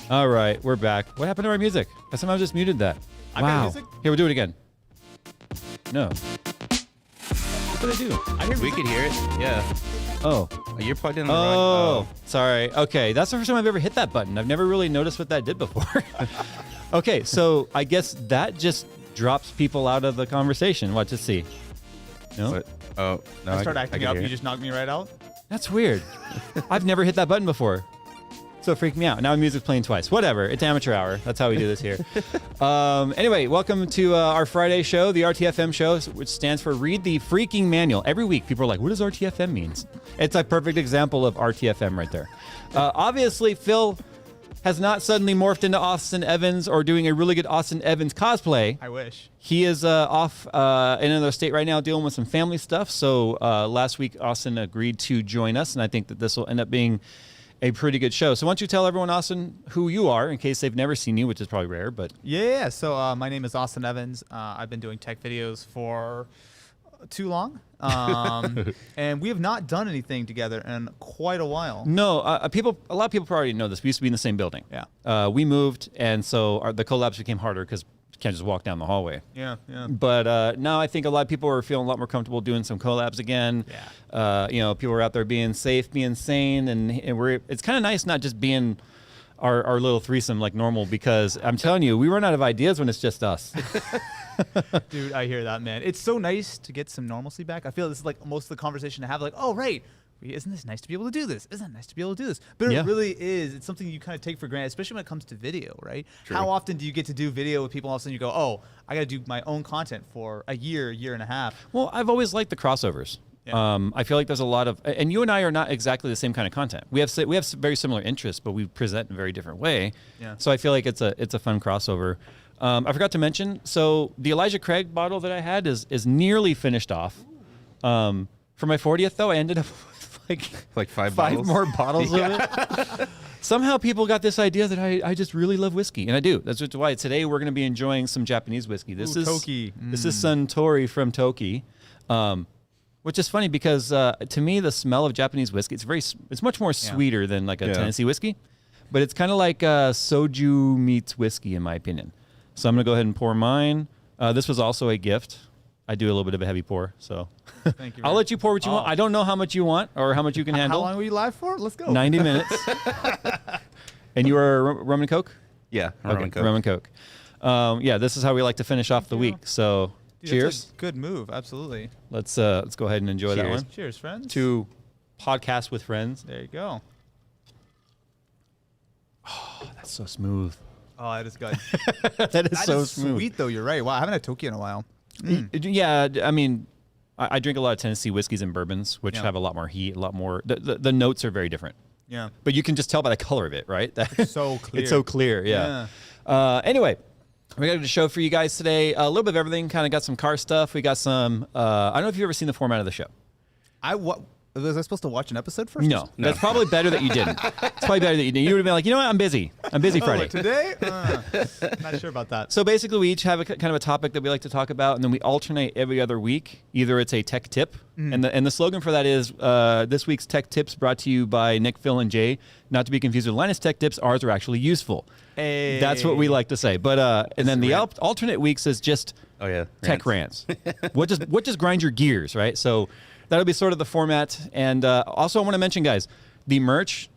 All right, we're back. What happened to our music? I somehow just muted that. I got Wow. music? Here, we'll do it again. No. What did I do? I hear We could hear it. Yeah. Oh. You're plugged in the Oh, sorry. Okay, that's the first time I've ever hit that button. I've never really noticed what that did before. Okay, so I guess that just drops people out of the conversation. What to see? No? What? Oh, no. I start acting up. hear You it. just knocked me right out. That's weird. I've never hit that button before. So it freaked me out. Now the music's playing twice. Whatever. It's amateur hour. That's how we do this here. Anyway, welcome to our Friday show, the RTFM show, which stands for Read the Freaking Manual. Every week, people are like, what does RTFM mean? It's a perfect example of RTFM right there. Obviously, Phil has not suddenly morphed into Austin Evans or doing a really good Austin Evans cosplay. I wish. He is off in another state right now dealing with some family stuff. So last week, Austin agreed to join us, and I think that this will end up being a pretty good show. So why don't you tell everyone, Austin, who you are in case they've never seen you, which is probably rare, but... Yeah, so my name is Austin Evans. I've been doing tech videos for too long. And we have not done anything together in quite a while. No, a lot of people probably already know this. We used to be in the same building. Yeah. We moved, and so the collabs became harder because you can't just walk down the hallway. Yeah, yeah. But now I think a lot of people are feeling a lot more comfortable doing some collabs again. Yeah. People are out there being safe, being sane, and it's kind of nice not just being our little threesome like normal, because I'm telling you, we run out of ideas when it's just us. Dude, I hear that, man. It's so nice to get some normalcy back. I feel this is like most of the conversation to have, like, oh, right. Isn't this nice to be able to do this? Isn't it nice to be able to do this? But Yeah. it really is. It's something you kind of take for granted, especially when it comes to video, right? True. How often do you get to do video with people, all of a sudden you go, oh, I got to do my own content for a year and a half. Well, I've always liked the crossovers. Yeah. I feel like there's a lot of, and you and I are not exactly the same kind of content. We have very similar interests, but we present in a very different way. Yeah. So I feel like it's a fun crossover. I forgot to mention, so the Elijah Craig bottle that I had is nearly finished off. For my 40th though, I ended up with Like five five bottles? more bottles of it. Somehow people got this idea that I just really love whiskey, and I do. That's why today we're going to be enjoying some Japanese whiskey. This is Toki. This is Suntory from Toki. Which is funny because to me, the smell of Japanese whiskey, it's much more sweeter than like a Yeah. Tennessee whiskey, but it's kind of like soju meets whiskey in my opinion. So I'm going to go ahead and pour mine. This was also a gift. I do a little bit of a heavy pour, so Thank you. I'll let you pour what you want. I don't know how much you want or how much you can handle. How long were you live for? Let's go. 90 minutes. And you are rum and Coke? Yeah. Okay, rum and Coke. Yeah, this is how we like to finish off the week. So Dude, cheers. that's a good move. Absolutely. Let's go ahead and enjoy that Cheers. one. Cheers, friends. To podcast with friends. There you go. Oh, that's so smooth. Oh, that is good. That is That so is smooth. sweet, though. You're right. Wow, I haven't had Toki in a while. Yeah, I mean, I drink a lot of Tennessee whiskeys and bourbons, which Yeah. have a lot more heat, a lot more. The notes are very different, Yeah. but you can just tell by the color of it, right? It's so clear. It's so clear. Yeah. Anyway, we got a show for you guys today. A little bit of everything. Kind of got some car stuff. We got some. I don't know if you've ever seen the format of the show. Was I supposed to watch an episode first? No, that's probably better that you didn't. It's probably better that you didn't. You would have been like, you know what? I'm busy. I'm busy Friday. Like today? Not sure about that. So basically, we each have a kind of a topic that we like to talk about, and then we alternate every other week. Either it's a tech tip, and the slogan for that is this week's tech tips brought to you by Nick, Phil, and Jay. Not to be confused with Linus Tech Tips. Ours are actually useful. Hey. That's what we like to say. But and then the alternate weeks is just Oh, yeah. tech rants. what just grind your gears, right? So that'll be sort of the format. And also, I want to mention, guys, the merch.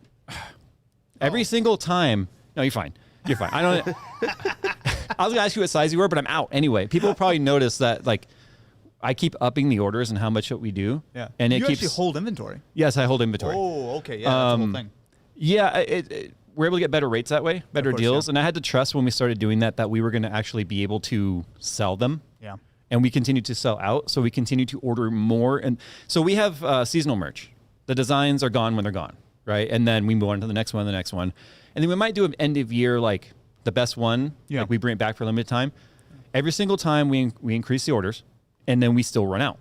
Every single time. No, you're fine. You're fine. I don't. I was gonna ask you what size you were, but I'm out anyway. People will probably notice that, like, I keep upping the orders and how much we do. Yeah. And you it keeps. actually hold inventory. Yes, I hold inventory. Oh, okay. Yeah, that's the whole thing. Yeah, we're able to get better rates that way, better course, deals. yeah. And I had to trust when we started doing that we were going to actually be able to sell them. Yeah. And we continue to sell out, so we continue to order more. And so we have seasonal merch. The designs are gone when they're gone, right? And then we move on to the next one, and then we might do an end of year, like the best one. Yeah. Like we bring it back for a limited time. Every single time we increase the orders, and then we still run out.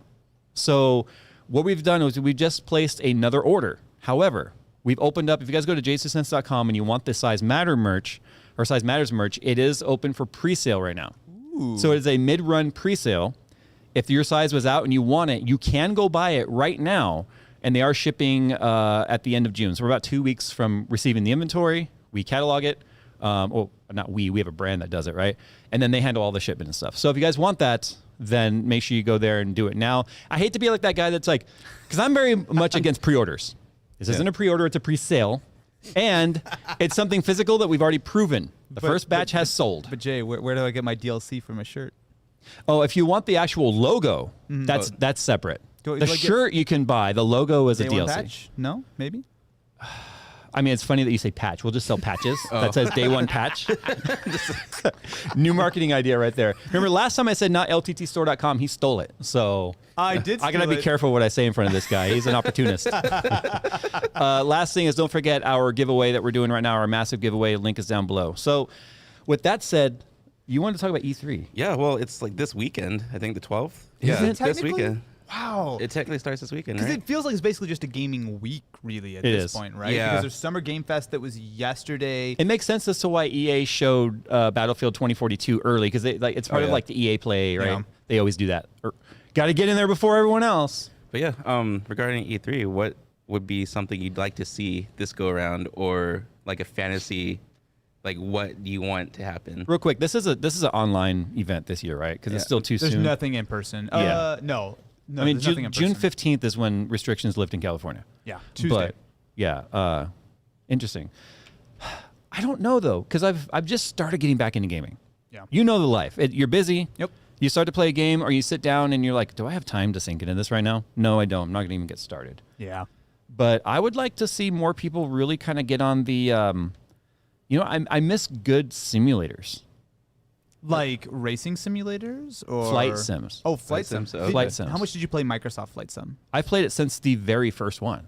So what we've done is we've just placed another order. However, we've opened up, if you guys go to jcsense.com and you want the Size Matter merch, or Size Matters merch, it is open for pre-sale right now. Ooh. So it is a mid-run pre-sale. If your size was out and you want it, you can go buy it right now, and they are shipping at the end of June. So we're about 2 weeks from receiving the inventory. We catalog it. Well, not we have a brand that does it, right? And then they handle all the shipment and stuff. So if you guys want that, then make sure you go there and do it now. I hate to be like that guy that's like, because I'm very much against pre-orders. This isn't a pre-order, it's a pre-sale. And it's something physical that we've already proven. The first batch has sold. But Jay, where do I get my DLC for my shirt? Oh, if you want the actual logo, that's separate. Do The I get shirt you can buy. The logo is a Day one DLC. patch? No, maybe. I mean, it's funny that you say patch. We'll just sell patches. That says day one patch. New marketing idea right there. Remember, last time I said not lttstore.com, he stole it. So I did. I gotta be careful what I say in front of this guy. He's an opportunist. Last thing is, don't forget our giveaway that we're doing right now. Our massive giveaway link is down below. So, with that said, you wanted to talk about E3. Yeah, well, it's like this weekend. I think the 12th. Is Yeah, it it's this technically? weekend. Wow. It technically starts this weekend, Because right? it feels like it's basically just a gaming week, really, at It this is. point, right? Yeah. Because there's Summer Game Fest that was yesterday. It makes sense as to why EA showed Battlefield 2042 early, because it's part of yeah. like the EA Play, right? Yeah. They always do that. Got to get in there before everyone else. But yeah, regarding E3, what would be something you'd like to see this go around, or like a fantasy, like what do you want to happen? Real quick, this is an online event this year, right? Because it's Yeah. still too There's soon. nothing in person. Yeah. No. I mean, there's nothing in June person. 15th is when restrictions lift in California. Yeah, Tuesday. But yeah, interesting. I don't know though, because I've just started getting back into gaming. Yeah. You know the life. You're busy. Yep. You start to play a game, or you sit down and you're like, do I have time to sink into this right now? No, I don't. I'm not going to even get started. Yeah. But I would like to see more people really kind of get on the, I miss good simulators. Like racing simulators or Flight sims. Oh, flight Flight sims. sims, okay. Flight sims. How much did you play Microsoft Flight Sim? I've played it since the very first one.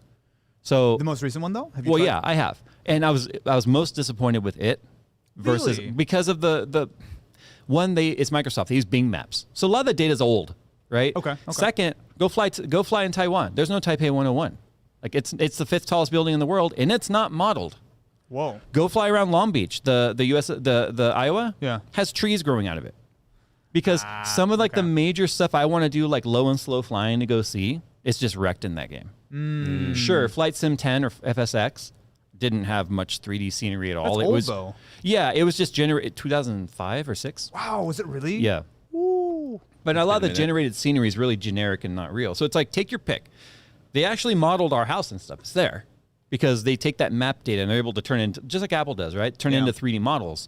So, The most recent one, though? Have you well, tried yeah, I have. And I was most disappointed with it versus Really? because of the one, it's Microsoft. They use Bing Maps. So a lot of the data is old, right? Okay. Second, go fly in Taiwan. There's no Taipei 101. Like it's the fifth tallest building in the world, and it's not modeled. Whoa. Go fly around Long Beach. The US the Iowa Yeah. has trees growing out of it. Because some of like the okay. major stuff I want to do, like low and slow flying to go see, it's just wrecked in that game. Sure, Flight Sim 10 or FSX didn't have much 3D scenery at all. That's It old, was though. Yeah, it was just generated 2005 or 6. Wow, was it really? Yeah. Ooh. But a lot of the minute. generated scenery is really generic and not real. So it's like, take your pick. They actually modeled our house and stuff. It's there because they take that map data and they're able to turn into, just like Apple does, right? Turn Yeah. into 3D models.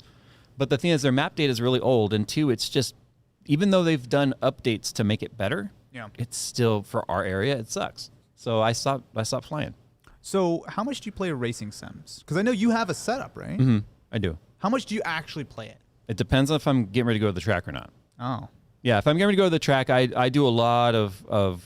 But the thing is, their map data is really old. And two, it's just, even though they've done updates to make it better, Yeah. it's still, for our area, it sucks. So I stopped flying. So how much do you play racing sims? Because I know you have a setup, right? I do. How much do you actually play it? It depends on if I'm getting ready to go to the track or not. Oh. Yeah, if I'm getting ready to go to the track, I do a lot of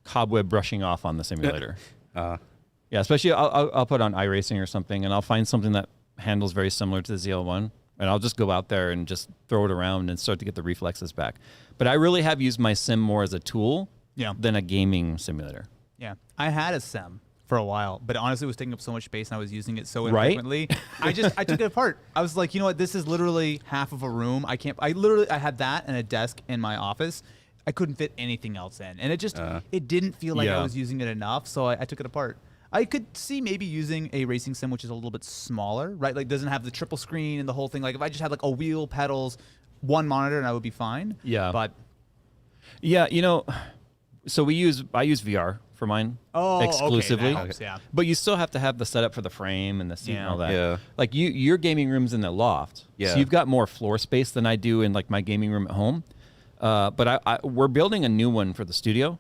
cobweb brushing off on the simulator. Yeah, especially I'll put on iRacing or something, and I'll find something that handles very similar to the ZL1, and I'll just go out there and just throw it around and start to get the reflexes back. But I really have used my sim more as a tool than a gaming simulator. Yeah. I had a sim for a while, but honestly it was taking up so much space and I was using it so Right? infrequently. I took it apart. I was like, you know what, this is literally half of a room. I had that and a desk in my office. I couldn't fit anything else in. And it didn't feel like I Yeah. was using it enough, so I took it apart. I could see maybe using a racing sim which is a little bit smaller, right? Like doesn't have the triple screen and the whole thing. Like if I just had like a wheel, pedals, one monitor, and I would be fine. Yeah. But Yeah, so I use VR for mine exclusively. Okay, that helps, yeah. But you still have to have the setup for the frame and the seat and all that. Yeah. Like your gaming room's in the loft. Yeah. So you've got more floor space than I do in like my gaming room at home. But we're building a new one for the studio.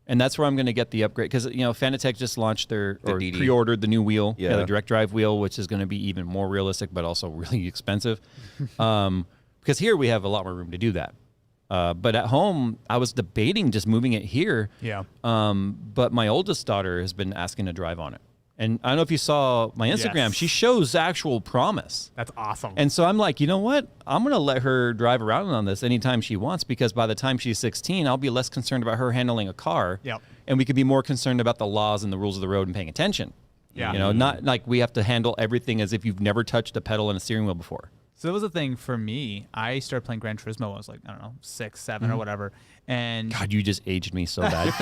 And that's where I'm going to get the upgrade. Because, Fanatec just launched or DD. pre-ordered the new wheel. Yeah. The direct drive wheel, which is going to be even more realistic, but also really expensive. Because here we have a lot more room to do that. But at home, I was debating just moving it here. Yeah. But my oldest daughter has been asking to drive on it. And I don't know if you saw my Instagram. Yes. She shows actual promise. That's awesome. And so I'm like, you know what? I'm going to let her drive around on this anytime she wants, because by the time she's 16, I'll be less concerned about her handling a car. Yep. And we could be more concerned about the laws and the rules of the road and paying attention. Yeah. Not like we have to handle everything as if you've never touched a pedal and a steering wheel before. So that was the thing for me. I started playing Gran Turismo when I was like, I don't know, 6, 7 or whatever. And God, you just aged me so bad.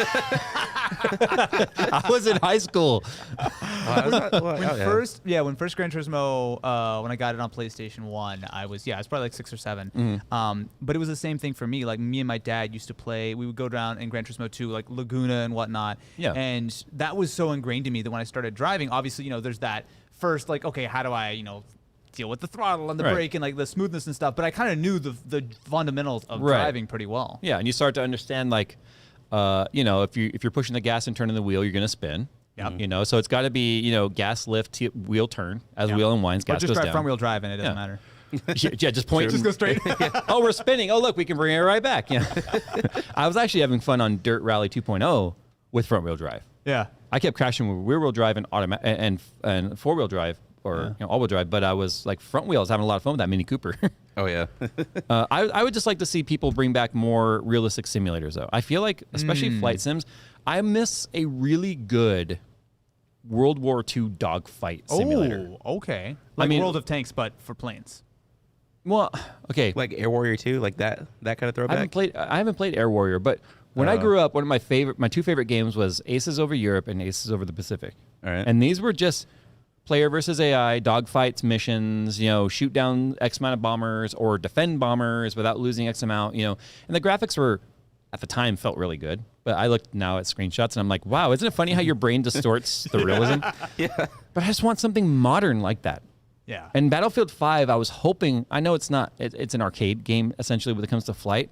I was in high school. When first Gran Turismo, when I got it on PlayStation 1, I was probably like 6 or 7. But it was the same thing for me. Like me and my dad used to play. We would go down in Gran Turismo 2, like Laguna and whatnot. Yeah. And that was so ingrained in me that when I started driving, obviously, there's that first like, okay, how do I, deal with the throttle and the brake and like the smoothness and stuff. But I kind of knew the fundamentals of driving pretty well. Yeah, and you start to understand like, if you're pushing the gas and turning the wheel, you're gonna spin. Yep. So it's got to be wgas lift, wheel turn as wheel unwinds, gas or just goes drive down. front wheel drive and it doesn't matter. Yeah, just point. Just go straight. Oh, we're spinning. Oh, look, we can bring it right back. Yeah. I was actually having fun on Dirt Rally 2.0 with front wheel drive. Yeah. I kept crashing with rear wheel drive and and four wheel drive or all wheel drive, but I was like front wheels having a lot of fun with that Mini Cooper. Oh yeah. I would just like to see people bring back more realistic simulators though. I feel like especially flight sims, I miss a really good World War II dogfight simulator. Oh, okay. Like World of Tanks, but for planes. Well, okay. Like Air Warrior 2, like that kind of throwback. I haven't played Air Warrior, but when I grew up, one of my two favorite games was Aces over Europe and Aces over the Pacific. All right. And these were just player versus AI, dogfights, missions, shoot down X amount of bombers or defend bombers without losing X amount, and the graphics were, at the time, felt really good. But I look now at screenshots and I'm like, wow, isn't it funny how your brain distorts the realism? Yeah. But I just want something modern like that. Yeah. And Battlefield 5, I was hoping, I know it's not, it's an arcade game essentially when it comes to flight,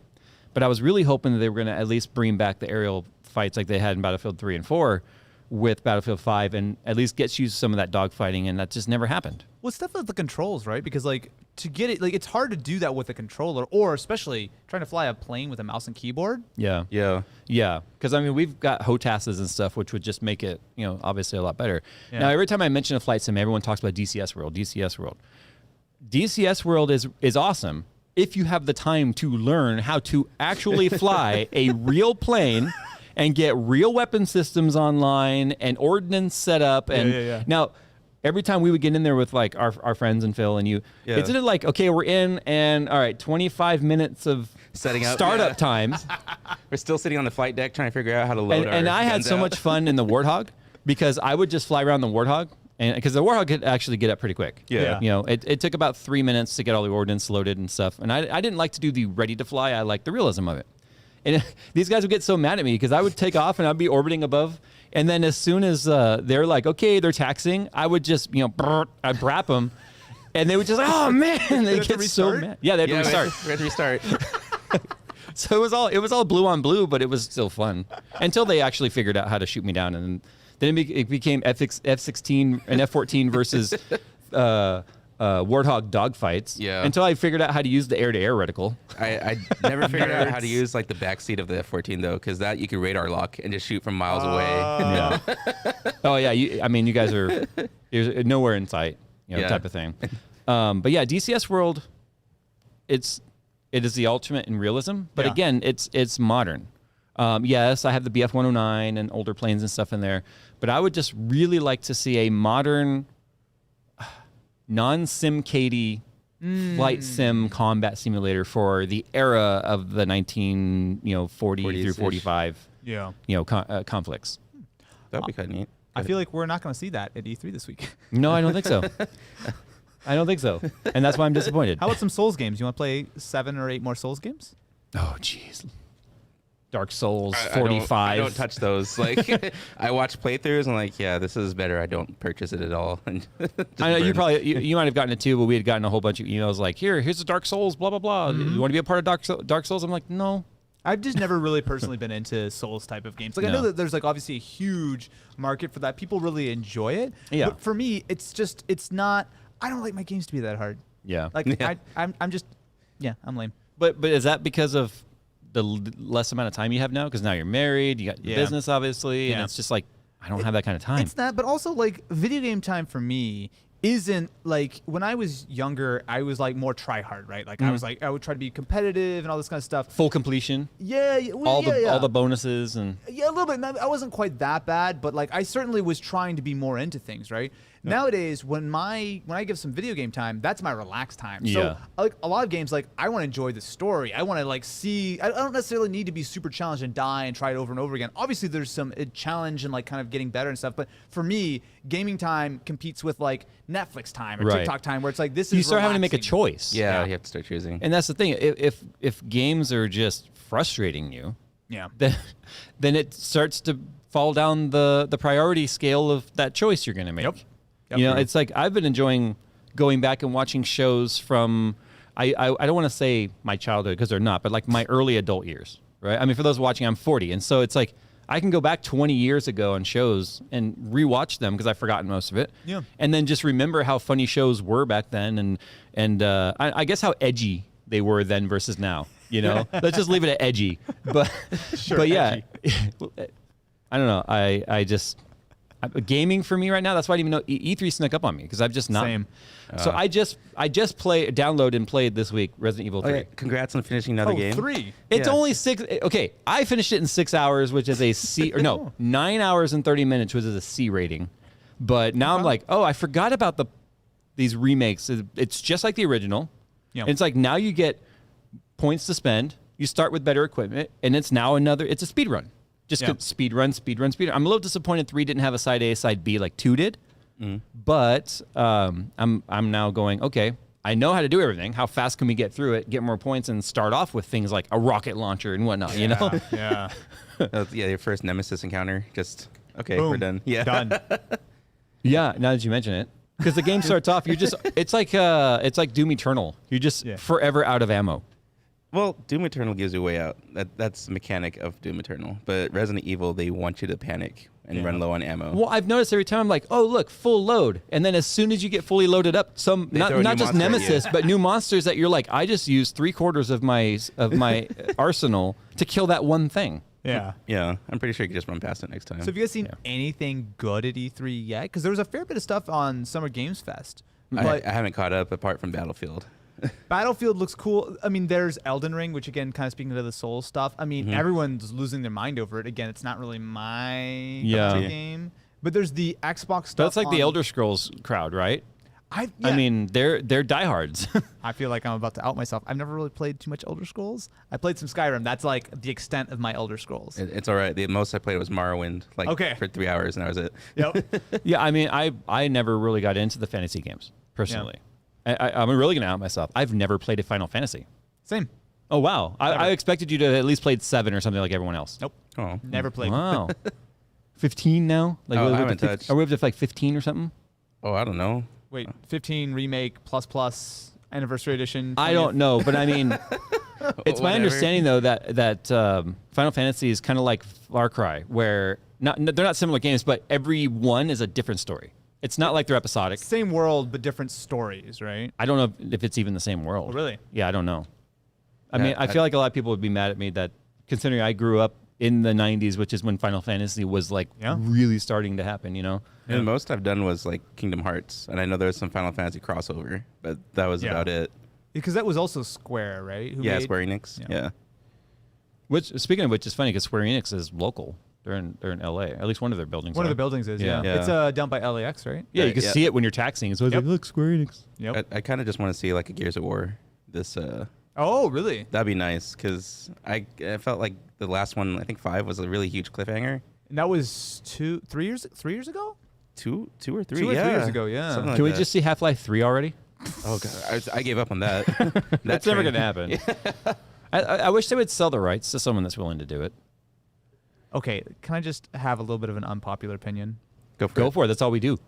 but I was really hoping that they were going to at least bring back the aerial fights like they had in Battlefield 3 and 4 with Battlefield 5 and at least gets you some of that dogfighting, and that just never happened. Well, it's definitely the controls, right? Because like to get it, like it's hard to do that with a controller, or especially trying to fly a plane with a mouse and keyboard. Yeah. Yeah. Yeah. Because, I mean, we've got HOTASes and stuff, which would just make it, obviously a lot better. Yeah. Now, every time I mention a flight sim, everyone talks about DCS World, DCS World. DCS World is awesome if you have the time to learn how to actually fly a real plane and get real weapon systems online and ordnance set up. And now, every time we would get in there with like our friends and Phil and you, isn't it like, okay, we're in and all right, 25 minutes of setting up startup time. We're still sitting on the flight deck trying to figure out how to load and I had so much fun in the Warthog because I would just fly around the Warthog. And because the Warthog could actually get up pretty quick. Yeah. It took about 3 minutes to get all the ordnance loaded and stuff. And I didn't like to do the ready to fly. I liked the realism of it. And these guys would get so mad at me because I would take off and I'd be orbiting above. And then as soon as they're like, okay, they're taxiing, I would just, I'd brap them. And they would just, oh, man. They get so mad. Yeah, they had to restart. We had to restart. So it was all blue on blue, but it was still fun. Until they actually figured out how to shoot me down. And then it became F-16 and F-14 versus Warthog dogfights. Yeah. Until I figured out how to use the air-to-air reticle. I never figured out how to use like the backseat of the F-14 though, because that you could radar lock and just shoot from miles away. Yeah. Oh yeah. You guys are you're nowhere in sight. Type of thing. But yeah, DCS World, it is the ultimate in realism. But again, it's modern. Yes, I have the BF-109 and older planes and stuff in there, but I would just really like to see a modern, non-SimCady flight sim combat simulator for the era of the 1940 through 45 conflicts. That'd be kind of neat. I feel like we're not going to see that at E3 this week. No, I don't think so. I don't think so, and that's why I'm disappointed. How about some Souls games? You want to play 7 or 8 more Souls games? Oh, jeez. Dark Souls 45. I don't touch those. Like, I watch playthroughs and like, yeah, this is better. I don't purchase it at all. I know you probably you might have gotten it too, but we had gotten a whole bunch of emails like, here's the Dark Souls, blah blah blah. You want to be a part of Dark Souls? I'm like, no. I've just never really personally been into Souls type of games. Like I know that there's like obviously a huge market for that. People really enjoy it. Yeah. But for me, it's not. I don't like my games to be that hard. Yeah. Like I'm just I'm lame. But is that because of the less amount of time you have now? Because now you're married, you got your business obviously, and it's just like I don't have that kind of time. It's that, but also like video game time for me isn't like when I was younger. I was like more try hard, right? Like I was like I would try to be competitive and all this kind of stuff. Full completion. Yeah, all the bonuses and a little bit. I wasn't quite that bad, but like I certainly was trying to be more into things, right? Nowadays, when I give some video game time, that's my relaxed time. Yeah. So like a lot of games, like I want to enjoy the story. I want to like see. I don't necessarily need to be super challenged and die and try it over and over again. Obviously, there's some challenge and like kind of getting better and stuff. But for me, gaming time competes with like Netflix time or Right. TikTok time, where it's like this is You start having to make a relaxing. choice. Yeah, you have to start choosing. And that's the thing. If games are just frustrating you, Yeah. then it starts to fall down the priority scale of that choice you're going to make. Yep. You know, it's like I've been enjoying going back and watching shows from I don't want to say my childhood because they're not, but like my early adult years, right? I mean, for those watching, I'm 40, and so it's like I can go back 20 years ago on shows and rewatch them because I've forgotten most of it. Yeah. And then just remember how funny shows were back then, and I guess how edgy they were then versus now. You know, let's just leave it at edgy. But but yeah, I don't know. I just gaming for me right now. That's why I didn't even know E3 snuck up on me because I've just not. Same. So I just downloaded and played this week Resident Evil 3. Okay, congrats on finishing another game. 3. It's Yeah. only 6. Okay, I finished it in 6 hours, which is a C, or no, 9 hours and 30 minutes, which is a C rating. But now I'm like, oh, I forgot about these remakes. It's just like the original. Yeah. It's like now you get points to spend. You start with better equipment, and it's now it's a speed run. Just Yeah. speed run. I'm a little disappointed 3 didn't have a side A, side B like 2 did. But I'm now going, okay, I know how to do everything. How fast can we get through it, get more points, and start off with things like a rocket launcher and whatnot, you know? Yeah. Yeah, your first nemesis encounter. Just okay, Boom. we're done. Yeah, Done. Yeah, now that you mention it. Because the game starts off, it's like Doom Eternal. You're just forever out of ammo. Well, Doom Eternal gives you a way out. That's the mechanic of Doom Eternal. But Resident Evil, they want you to panic and run low on ammo. Well, I've noticed every time I'm like, oh, look, full load. And then as soon as you get fully loaded up, throw a not new just monster at Nemesis, you. but new monsters that you're like, I just used 3/4 of my arsenal to kill that one thing. Yeah. Yeah, I'm pretty sure you can just run past it next time. So have you guys seen anything good at E3 yet? Because there was a fair bit of stuff on Summer Games Fest. But I haven't caught up apart from Battlefield. Battlefield looks cool. I mean, there's Elden Ring, which again, kind of speaking to the Souls stuff. I mean, everyone's losing their mind over it. Again, it's not really my game. But there's the Xbox stuff. That's like the on- Elder Scrolls crowd, right? I I mean, they're diehards. I feel like I'm about to out myself. I've never really played too much Elder Scrolls. I played some Skyrim. That's like the extent of my Elder Scrolls. It's all right. The most I played was Morrowind, for 3 hours, and that was it. Yep. Yeah, I mean, I never really got into the fantasy games personally. I'm really gonna out myself. I've never played a Final Fantasy. Same. Oh wow, I expected you to at least played 7 or something like everyone else. Nope. Oh, Never played. Wow. 15 now? Like Oh, we're I up to haven't touched. Are we up to like 15 or something? oh, I don't know. Wait, 15 remake plus anniversary edition. I don't know, but I mean, it's my Whatever. understanding though that Final Fantasy is kind of like Far Cry, where they're not similar games, but every one is a different story. It's not like they're episodic. Same world, but different stories, right? I don't know if it's even the same world. Oh, really? Yeah, I don't know. I Yeah, mean, I feel like a lot of people would be mad at me that considering I grew up in the 90s, which is when Final Fantasy was like really starting to happen, you know? And the most I've done was like Kingdom Hearts, and I know there was some Final Fantasy crossover, but that was about it. Because that was also Square, right? Who made- Square Enix. Yeah. Which, speaking of which, is funny because Square Enix is local. They're in LA. At least one of their buildings. One of are. the buildings is, Yeah. yeah. Yeah. It's done by LAX, right? Yeah, you Right, can yeah. see it when you're taxiing. So it's Yep. like, look, Square Enix. Yep. I kind of just want to see like a Gears of War. Oh, really? That'd be nice because I felt like the last one, I think 5, was a really huge cliffhanger. And that was 3 years ago? 2 or 3, 2 or 3 yeah. years ago, yeah. Something like Can we that. just see Half-Life 3 already? Oh god, I gave up on that. That's never going to happen. I wish they would sell the rights to someone that's willing to do it. Okay, can I just have a little bit of an unpopular opinion? Go for Go it. for it. That's all we do.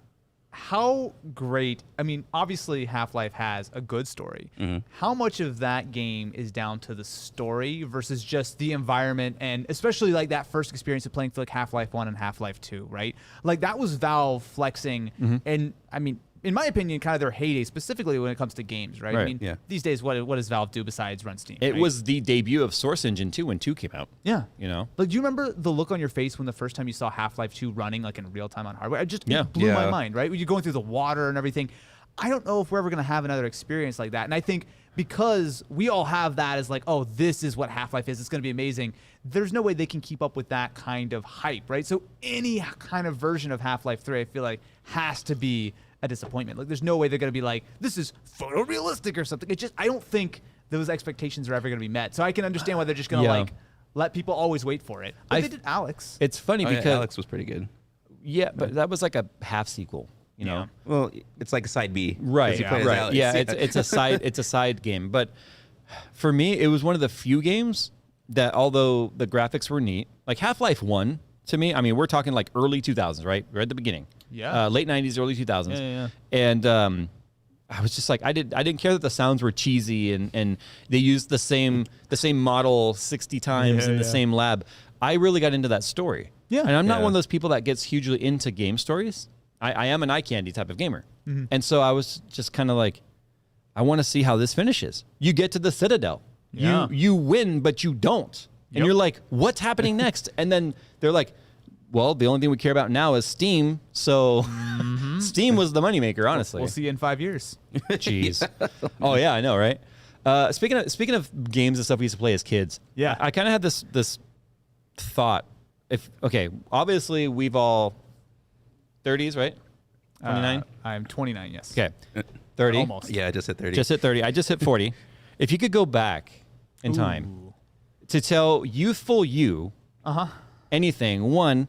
How great, I mean, obviously Half-Life has a good story. How much of that game is down to the story versus just the environment, and especially like that first experience of playing for like Half-Life 1 and Half-Life 2, right? Like that was Valve flexing, and I mean, in my opinion, kind of their heyday, specifically when it comes to games, right? I Right. mean, Yeah. these days, what does Valve do besides run Steam? It right? was the debut of Source Engine 2 when 2 came out. Yeah. You know? Like, do you remember the look on your face when the first time you saw Half-Life 2 running like in real time on hardware? It just Yeah. blew my Yeah. mind, right? When you're going through the water and everything. I don't know if we're ever going to have another experience like that. And I think because we all have that as like, oh, this is what Half-Life is, it's going to be amazing, there's no way they can keep up with that kind of hype, right? So any kind of version of Half-Life 3, I feel like, has to be a disappointment. Like, there's no way they're going to be like, this is photorealistic or something. It just, I don't think those expectations are ever going to be met. So I can understand why they're just going to like let people always wait for it. But they did Alex. It's funny because Alex was pretty good. Yeah, but that was like a half sequel. You know, well, it's like a side B, right? Right. Yeah, it's a side game. But for me, it was one of the few games that, although the graphics were neat, like Half-Life 1 to me, I mean, we're talking like early 2000s, right? We're at the beginning. Yeah. Late 90s, early 2000s. Yeah. And I was just like, I didn't care that the sounds were cheesy and they used the same model 60 times in the same lab. I really got into that story. Yeah. And I'm not one of those people that gets hugely into game stories. I am an eye candy type of gamer. Mm-hmm. And so I was just kind of like, I want to see how this finishes. You get to the Citadel. Yeah. You win, but you don't. And you're like, what's happening next? And then they're like, well, the only thing we care about now is Steam. So Steam was the moneymaker, honestly. We'll see you in 5 years. Jeez. Oh, yeah, I know, right? Speaking of games and stuff we used to play as kids, I kind of had this thought. Obviously we've all 30s, right? 29? I'm 29, yes. Okay. 30? Almost. Yeah, I just hit 30. Just hit 30. I just hit 40. If you could go back in time to tell youthful you anything, one,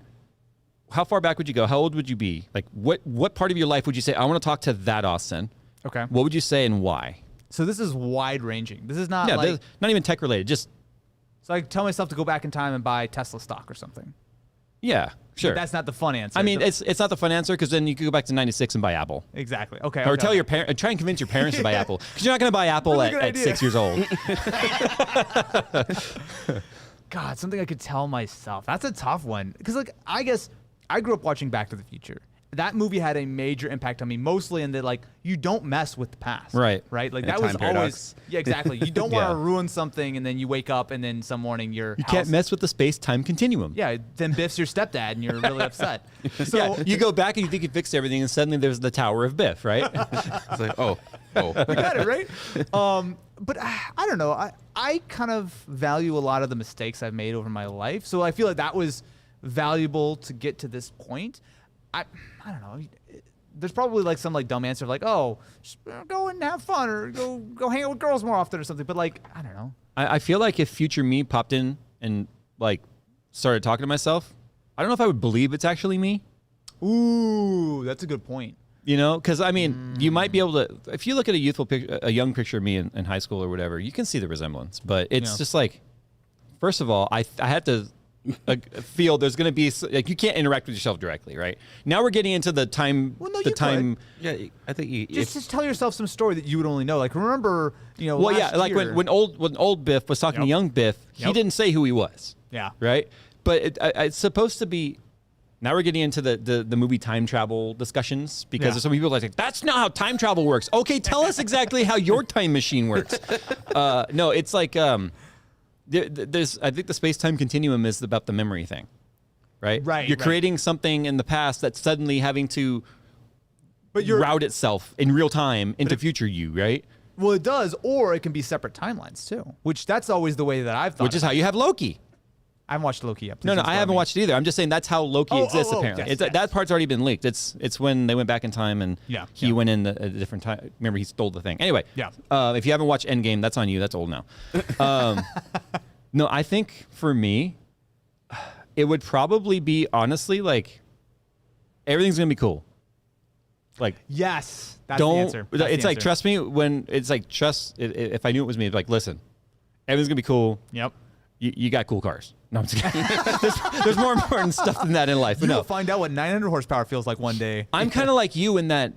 how far back would you go? How old would you be? Like, what part of your life would you say, I want to talk to that Austin? Okay. What would you say and why? So this is wide-ranging. This is not Yeah, like... not even tech-related. Just... So I tell myself to go back in time and buy Tesla stock or something. Yeah, sure. But that's not the fun answer. I mean, it's not the fun answer because then you could go back to 96 and buy Apple. Exactly. Okay. Or tell your parents, try and convince your parents to buy Apple because you're not going to buy Apple at 6 years old. God, something I could tell myself. That's a tough one because, like, I guess I grew up watching Back to the Future. That movie had a major impact on me, mostly in that, like, you don't mess with the past. Right. Right? Like, And that was time paradox. always... Yeah, exactly. You don't want to ruin something, and then you wake up, and then some morning your You can't mess with the space-time continuum. Yeah, then Biff's your stepdad, and you're really upset. So Yeah, you go back and you think you fixed everything, and suddenly there's the Tower of Biff, right? It's like, oh. You got it, right? But I don't know. I kind of value a lot of the mistakes I've made over my life. So I feel like that was valuable to get to this point. I don't know. There's probably like some like dumb answer of like, oh, just go and have fun or go hang out with girls more often or something. But like, I don't know. I feel like if future me popped in and like started talking to myself, I don't know if I would believe it's actually me. Ooh, that's a good point. You know, because I mean, you might be able to. If you look at a young picture of me in high school or whatever, you can see the resemblance. But it's just like, first of all, I had to feel there's going to be like you can't interact with yourself directly, right? Now we're getting into the time. Well, no, the you time. Yeah, I think you Just tell yourself some story that you would only know. Like remember, Well, last like year, when old Biff was talking to young Biff, he didn't say who he was. Yeah. Right. But it's supposed to be. Now we're getting into the movie time travel discussions because there's some people like that's not how time travel works. Okay, tell us exactly how your time machine works. No, it's like there's I think the space-time continuum is about the memory thing, right? Right. You're creating something in the past that's suddenly having to route itself in real time into future you, right? Well, it does, or it can be separate timelines too. Which that's always the way that I've thought. Which is how you have Loki. I haven't watched Loki yet. No, I haven't watched it either. I'm just saying that's how Loki exists. Apparently, yes, that part's already been leaked. It's when they went back in time and he went in a different time. Remember, he stole the thing. Anyway, if you haven't watched Endgame, that's on you. That's old now. No, I think for me, it would probably be honestly like everything's gonna be cool. Like yes, that's the answer. It's like trust me when it's like trust. If I knew it was me, like listen, everything's gonna be cool. Yep. You got cool cars. No, I'm just kidding. there's more important stuff than that in life. But You'll find out what 900 horsepower feels like one day. I'm kind of like you in that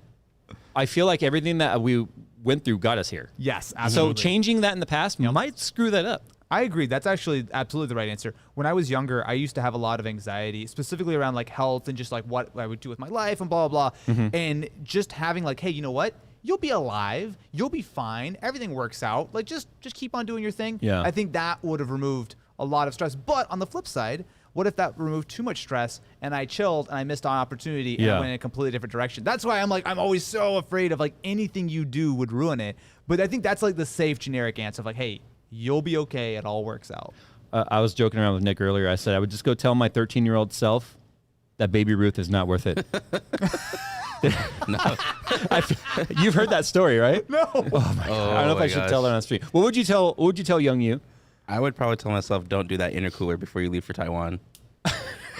I feel like everything that we went through got us here. Yes, absolutely. So changing that in the past might screw that up. I agree. That's actually absolutely the right answer. When I was younger, I used to have a lot of anxiety, specifically around like health and just like what I would do with my life and blah, blah, blah. And just having like, hey, you know what? You'll be alive. You'll be fine. Everything works out. Like just keep on doing your thing. Yeah. I think that would have removed a lot of stress. But on the flip side, what if that removed too much stress and I chilled and I missed an opportunity and I went in a completely different direction? That's why I'm always so afraid of like anything you do would ruin it. But I think that's like the safe generic answer of like, hey, you'll be okay. It all works out. I was joking around with Nick earlier. I said I would just go tell my 13-year-old self that Baby Ruth is not worth it. No. You've heard that story, right? No. Oh my God. I don't know if I should tell that on the street. What would you tell young you? I would probably tell myself, don't do that intercooler before you leave for Taiwan.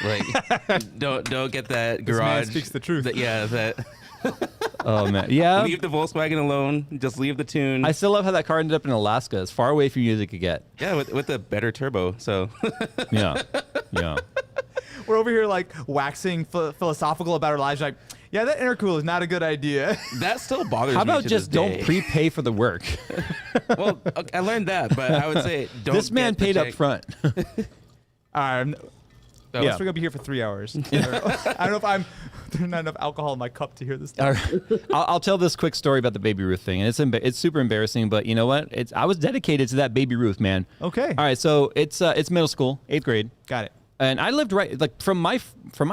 Like, don't get that garage. This man speaks the truth. That. Oh man, yeah. Leave the Volkswagen alone. Just leave the tune. I still love how that car ended up in Alaska, as far away from you as it could get. Yeah, with a better turbo. So. Yeah. We're over here like waxing philosophical about our lives. Like, yeah, that intercooler is not a good idea. That still bothers me. How about to just this day. don't prepay for the work? Well, I learned that, but I would say don't. This man get the paid up check. front. We're going to be here for 3 hours. I don't know if there's not enough alcohol in my cup to hear this stuff. I'll tell this quick story about the Baby Ruth thing, and it's super embarrassing, but you know what? I was dedicated to that Baby Ruth, man. Okay. All right, so it's middle school, 8th grade. Got it. And I lived right, like from my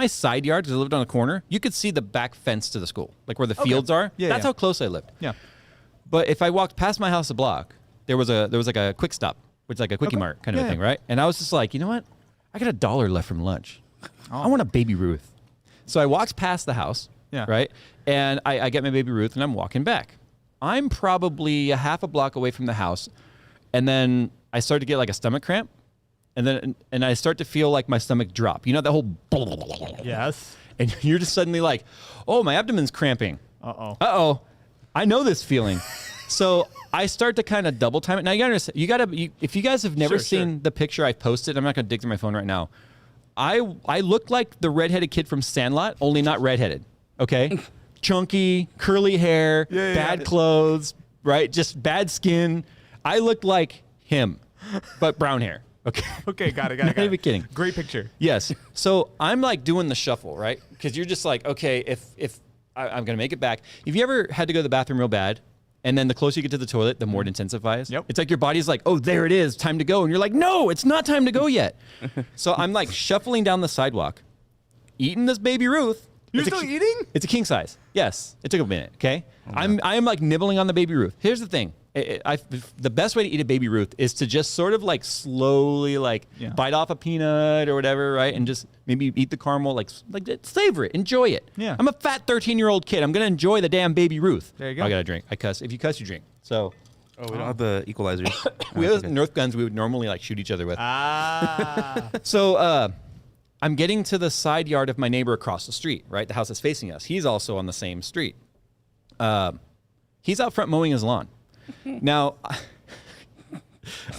side yard, because I lived on a corner, you could see the back fence to the school, like where the fields are. Yeah, That's yeah. how close I lived. Yeah. But if I walked past my house a block, there was like a quick stop, which is like a quickie mart kind of a thing, right? And I was just like, you know what? I got $1 left from lunch. I want a Baby Ruth. So I walked past the house, right? And I get my Baby Ruth, and I'm walking back. I'm probably a half a block away from the house, and then I start to get like a stomach cramp. And I start to feel like my stomach drop. You know, that whole... Yes. And you're just suddenly like, oh, my abdomen's cramping. Uh-oh. I know this feeling. So I start to kind of double time it. Now, you gotta if you guys have never seen the picture I posted, I'm not going to dig through my phone right now. I look like the redheaded kid from Sandlot, only not redheaded, okay? Chunky, curly hair, bad clothes, right? Just bad skin. I looked like him, but brown hair. Okay, got it. Not even kidding. Great picture. Yes. So I'm like doing the shuffle, right? Because you're just like, okay, if I'm gonna make it back. If you ever had to go to the bathroom real bad, and then the closer you get to the toilet, the more it intensifies. Yep. It's like your body's like, oh, there it is, time to go, and you're like, no, it's not time to go yet. So I'm like shuffling down the sidewalk, eating this Baby Ruth. You're still eating? It's a king size. Yes. It took a minute. Okay. I am like nibbling on the Baby Ruth. Here's the thing. The best way to eat a Baby Ruth is to just sort of like slowly bite off a peanut or whatever, right? And just maybe eat the caramel, like savor it, enjoy it. Yeah. I'm a fat 13-year-old kid. I'm gonna enjoy the damn Baby Ruth. There you go. I gotta drink. I cuss. If you cuss, you drink. So. Oh, we don't have the equalizers. We have Nerf guns we would normally like shoot each other with. Ah. So I'm getting to the side yard of my neighbor across the street, right? The house that's facing us. He's also on the same street. He's out front mowing his lawn. Now,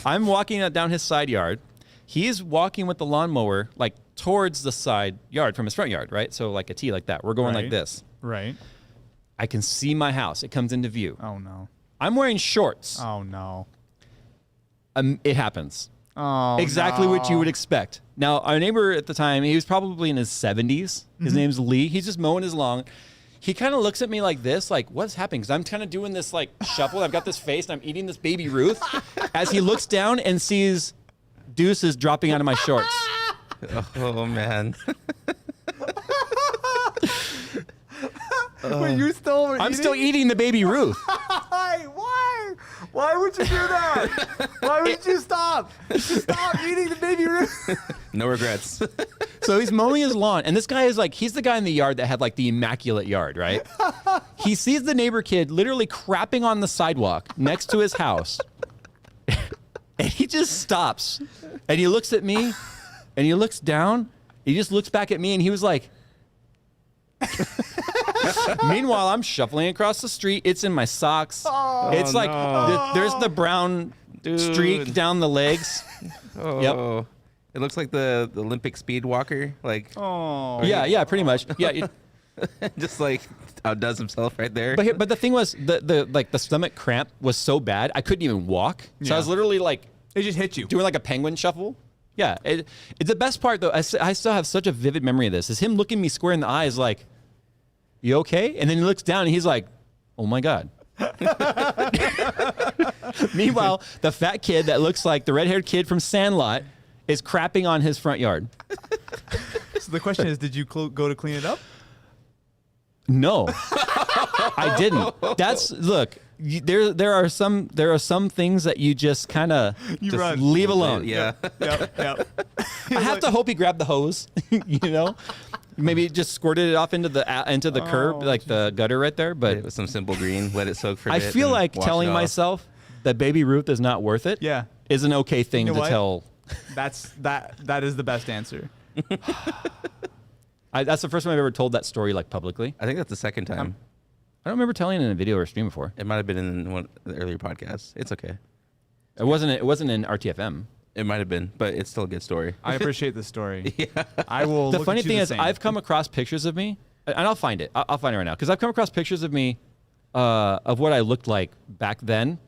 I'm walking down his side yard. He's walking with the lawnmower like towards the side yard from his front yard, right? So like a T like that. We're going like this. Right. I can see my house. It comes into view. Oh, no. I'm wearing shorts. Oh, no. It happens. Oh, exactly what you no. would expect. Now, our neighbor at the time, he was probably in his 70s. His name's Lee. He's just mowing his lawn. He kind of looks at me like this, like, what's happening? Because I'm kind of doing this, like, shuffle. I've got this face, and I'm eating this Baby Ruth. As he looks down and sees deuces dropping out of my shorts. Oh, man. Wait, you still eating? I'm still eating the Baby Ruth. Why? Why would you do that? Why would you stop? Stop eating the Baby Ruth. No regrets. So he's mowing his lawn, and this guy is like, he's the guy in the yard that had like the immaculate yard, right? He sees the neighbor kid literally crapping on the sidewalk next to his house. And he just stops, and he looks at me, and he looks down, he just looks back at me, and he was like, meanwhile, I'm shuffling across the street. It's in my socks. Oh, it's like, no. there's the brown streak down the legs. Oh. Yep. It looks like the Olympic speed walker. Like, Oh. Yeah, pretty much. Yeah. just like outdoes himself right there. But the thing was, the stomach cramp was so bad, I couldn't even walk. So I was literally like, It just hit you. doing like a penguin shuffle. Yeah. It's the best part, though, I still have such a vivid memory of this, is him looking me square in the eyes like, you okay? And then he looks down and he's like, oh my God. Meanwhile, the fat kid that looks like the red-haired kid from Sandlot is crapping on his front yard. So the question is, did you go to clean it up? No, I didn't. Look. There are some things that you just kind of leave alone. Yeah. Yep. I have to hope he grabbed the hose. Maybe just squirted it off into the curb, like the gutter right there. But with some simple green, let it soak for a I bit. feel and like wash telling it off. myself that Baby Ruth is not worth it. Yeah. Is an okay thing You know to what? tell. That is the best answer. That's the first time I've ever told that story like publicly. I think that's the second time. I don't remember telling it in a video or a stream before. It might have been in one of the earlier podcasts. It's okay. It wasn't in RTFM. It might have been, but it's still a good story. I appreciate the story. I will. The look funny at you thing the is, same. I've come across pictures of me, and I'll find it. I'll find it right now because I've come across pictures of me of what I looked like back then,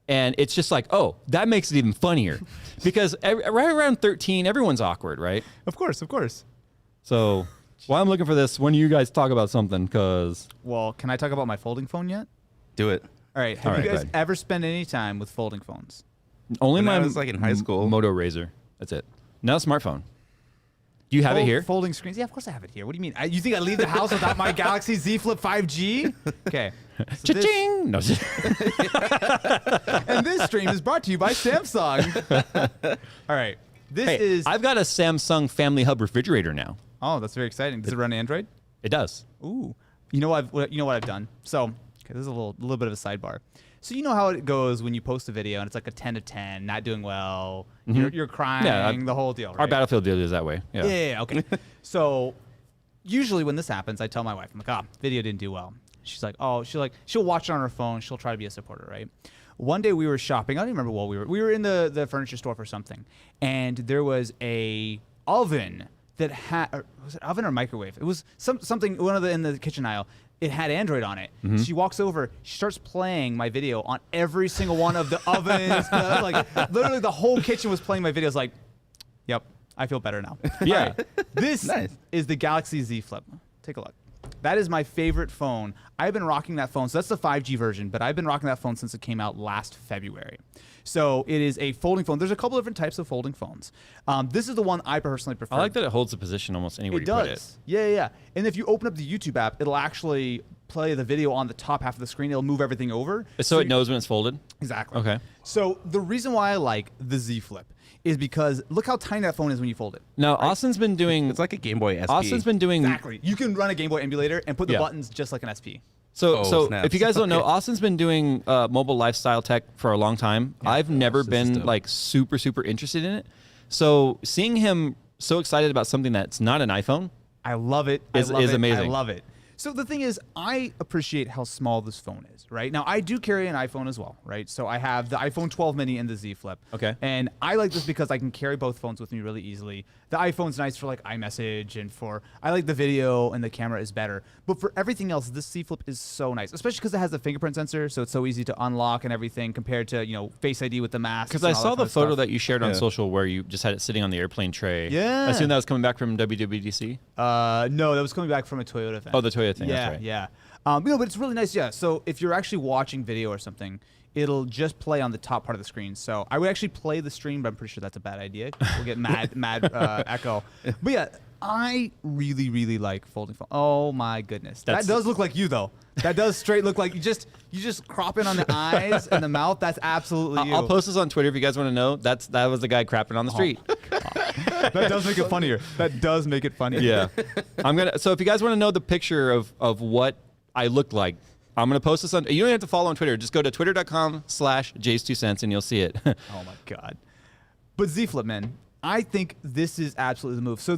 and it's just like, oh, that makes it even funnier because right around 13, everyone's awkward, right? Of course. So while I'm looking for this, when you guys talk about something, because Well, can I talk about my folding phone yet? Do it. All right. Have All right, you go guys ahead. ever spent any time with folding phones? only When I my was, like, in high school. Moto Razr. That's it. Not a smartphone. Do you have it here? Folding screens. Yeah, of course I have it here. What do you mean? You think I leave the house without my Galaxy Z Flip 5G? Okay. So this- Cha-ching! No. and this stream is brought to you by Samsung. All right. This Hey, is. I've got a Samsung Family Hub refrigerator now. Oh, that's very exciting. Does it run Android? It does. Ooh. You know what I've done? So, okay, this is a little bit of a sidebar. So you know how it goes when you post a video and it's like a 10 to 10, not doing well, you're crying, Yeah, the whole deal. Right? Our Battlefield deal is that way. Yeah. Yeah, okay. So usually when this happens, I tell my wife, I'm like, video didn't do well. She's like, she'll watch it on her phone. She'll try to be a supporter, right? One day we were shopping. I don't even remember what we were in the furniture store for something, and there was a oven that had, was it oven or microwave? It was something in the kitchen aisle. It had Android on it. She walks over, she starts playing my video on every single one of the ovens. Literally the whole kitchen was playing my videos. Like, yep, I feel better now. Yeah. All right. This Nice. is the Galaxy Z Flip. Take a look. That is my favorite phone. I've been rocking that phone. So that's the 5G version, but I've been rocking that phone since it came out last February. So it is a folding phone. There's a couple different types of folding phones. This is the one I personally prefer. I like that it holds the position almost anywhere It you put it. does. Yeah. And if you open up the YouTube app, it'll actually play the video on the top half of the screen. It'll move everything over. So it knows when it's folded? Exactly. Okay. So the reason why I like the Z Flip is because look how tiny that phone is when you fold it. Now, Austin's been doing... It's like a Game Boy SP. Austin's been doing... Exactly. You can run a Game Boy emulator and put the Yeah. buttons just like an SP. So, Oh, so snaps. if you guys don't know, Okay. Austin's been doing mobile lifestyle tech for a long time. I've never been system. like super interested in it. So seeing him so excited about something that's not an iPhone, I love it. Is I amazing. love it. So the thing is, I appreciate how small this phone is, right? Now, I do carry an iPhone as well, right? So I have the iPhone 12 mini and the Z Flip. Okay. And I like this because I can carry both phones with me really easily. The iPhone's nice for like iMessage and I like the video and the camera is better. But for everything else, this Z Flip is so nice, especially because it has the fingerprint sensor, so it's so easy to unlock and everything compared to, Face ID with the mask. because I saw the photo that you shared on social where you just had it sitting on the airplane tray. Yeah. I assume that was coming back from WWDC. No, that was coming back from a Toyota event. Oh, the Toyota thing. Yeah, that's right. yeah. But it's really nice. Yeah. So if you're actually watching video or something, it'll just play on the top part of the screen. So I would actually play the stream, but I'm pretty sure that's a bad idea. We'll get mad echo. But yeah, I really like folding phone. Oh my goodness, that does look like you though. That does straight look like you just crop in on the eyes and the mouth. That's absolutely you. I'll post this on Twitter if you guys want to know. That was the guy crapping on the street. That does make it funnier. That does make it funnier. Yeah. So if you guys want to know the picture of what I look like, I'm gonna post this on. You don't have to follow on Twitter. Just go to twitter.com/Jays2cents and you'll see it. Oh my god. But Z Flip, man, I think this is absolutely the move. So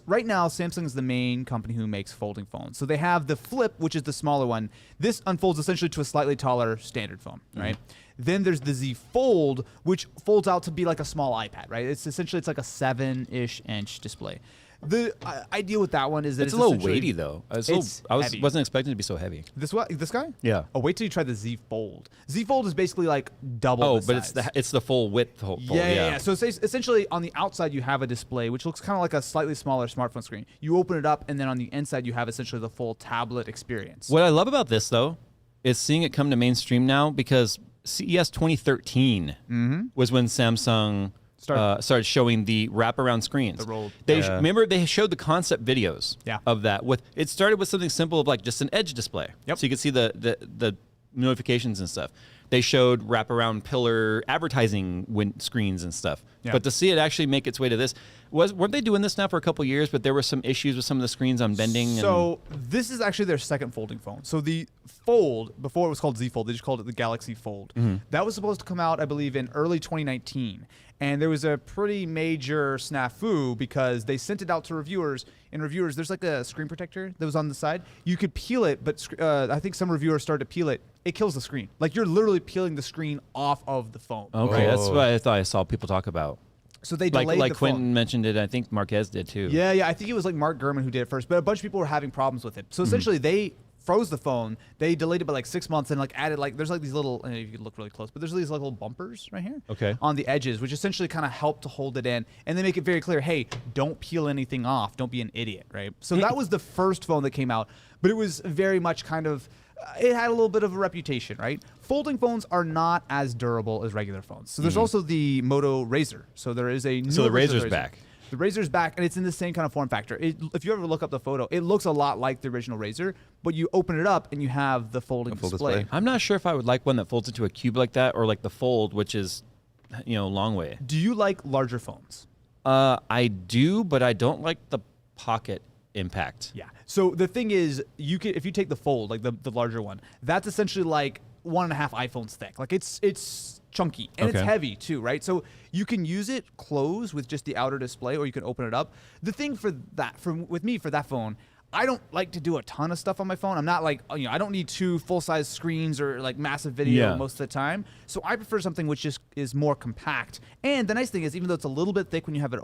right now, Samsung is the main company who makes folding phones. So they have the Flip, which is the smaller one. This unfolds essentially to a slightly taller standard phone, right? Then there's the Z Fold, which folds out to be like a small iPad, right? It's like a 7-ish inch display. The idea with that one is that It's a little essentially- weighty though. I It's heavy. wasn't expecting it to be so heavy. This guy? Yeah. Oh, wait till you try the Z Fold. Z Fold is basically like double. Oh, the but size. it's the full width. Fold. Yeah. So it's essentially on the outside you have a display which looks kind of like a slightly smaller smartphone screen. You open it up and then on the inside you have essentially the full tablet experience. What I love about this though is seeing it come to mainstream now because CES 2013 was when Samsung started showing the wraparound screens. The rolled- Remember they showed the concept videos Yeah. of that. It started with something simple of like just an edge display. Yep. So you could see the notifications and stuff. They showed wraparound pillar advertising screens and stuff. Yeah. But to see it actually make its way to this, weren't they doing this now for a couple years? But there were some issues with some of the screens on bending. So this is actually their second folding phone. So the Fold, before it was called Z Fold, they just called it the Galaxy Fold. That was supposed to come out, I believe, in early 2019. And there was a pretty major snafu because they sent it out to reviewers. And reviewers, there's like a screen protector that was on the side. You could peel it, but I think some reviewers started to peel it. It kills the screen. Like you're literally peeling the screen off of the phone. Okay, that's what I thought I saw people talk about. So they delayed like the Quentin phone. mentioned it. I think Marquez did too. Yeah, I think it was like Mark Gurman who did it first, but a bunch of people were having problems with it. So essentially, they froze the phone. They delayed it by like 6 months and like added like there's like these little. I don't know if you could look really close, but there's these like little bumpers right here. Okay. On the edges, which essentially kind of help to hold it in, and they make it very clear. Hey, don't peel anything off. Don't be an idiot, right? So that was the first phone that came out, but it was very much kind of. It had a little bit of a reputation, right? Folding phones are not as durable as regular phones. So there's also the Moto Razr. So there is a new So the version of Razr's back. The Razr's back, and it's in the same kind of form factor. If you ever look up the photo, it looks a lot like the original Razr, but you open it up and you have the folding full display. display. I'm not sure if I would like one that folds into a cube like that, or like the Fold, which is, long way. Do you like larger phones? I do, but I don't like the pocket impact. Yeah. So the thing is, if you take the Fold, like the larger one, that's essentially like 1.5 iPhones thick. Like it's chunky and it's Okay. heavy too, right? So you can use it closed with just the outer display, or you can open it up. The thing for that, with me for that phone, I don't like to do a ton of stuff on my phone. I'm not like, I don't need 2 full-size screens or like massive video Yeah. most of the time. So I prefer something which just is more compact. And the nice thing is, even though it's a little bit thick when you have it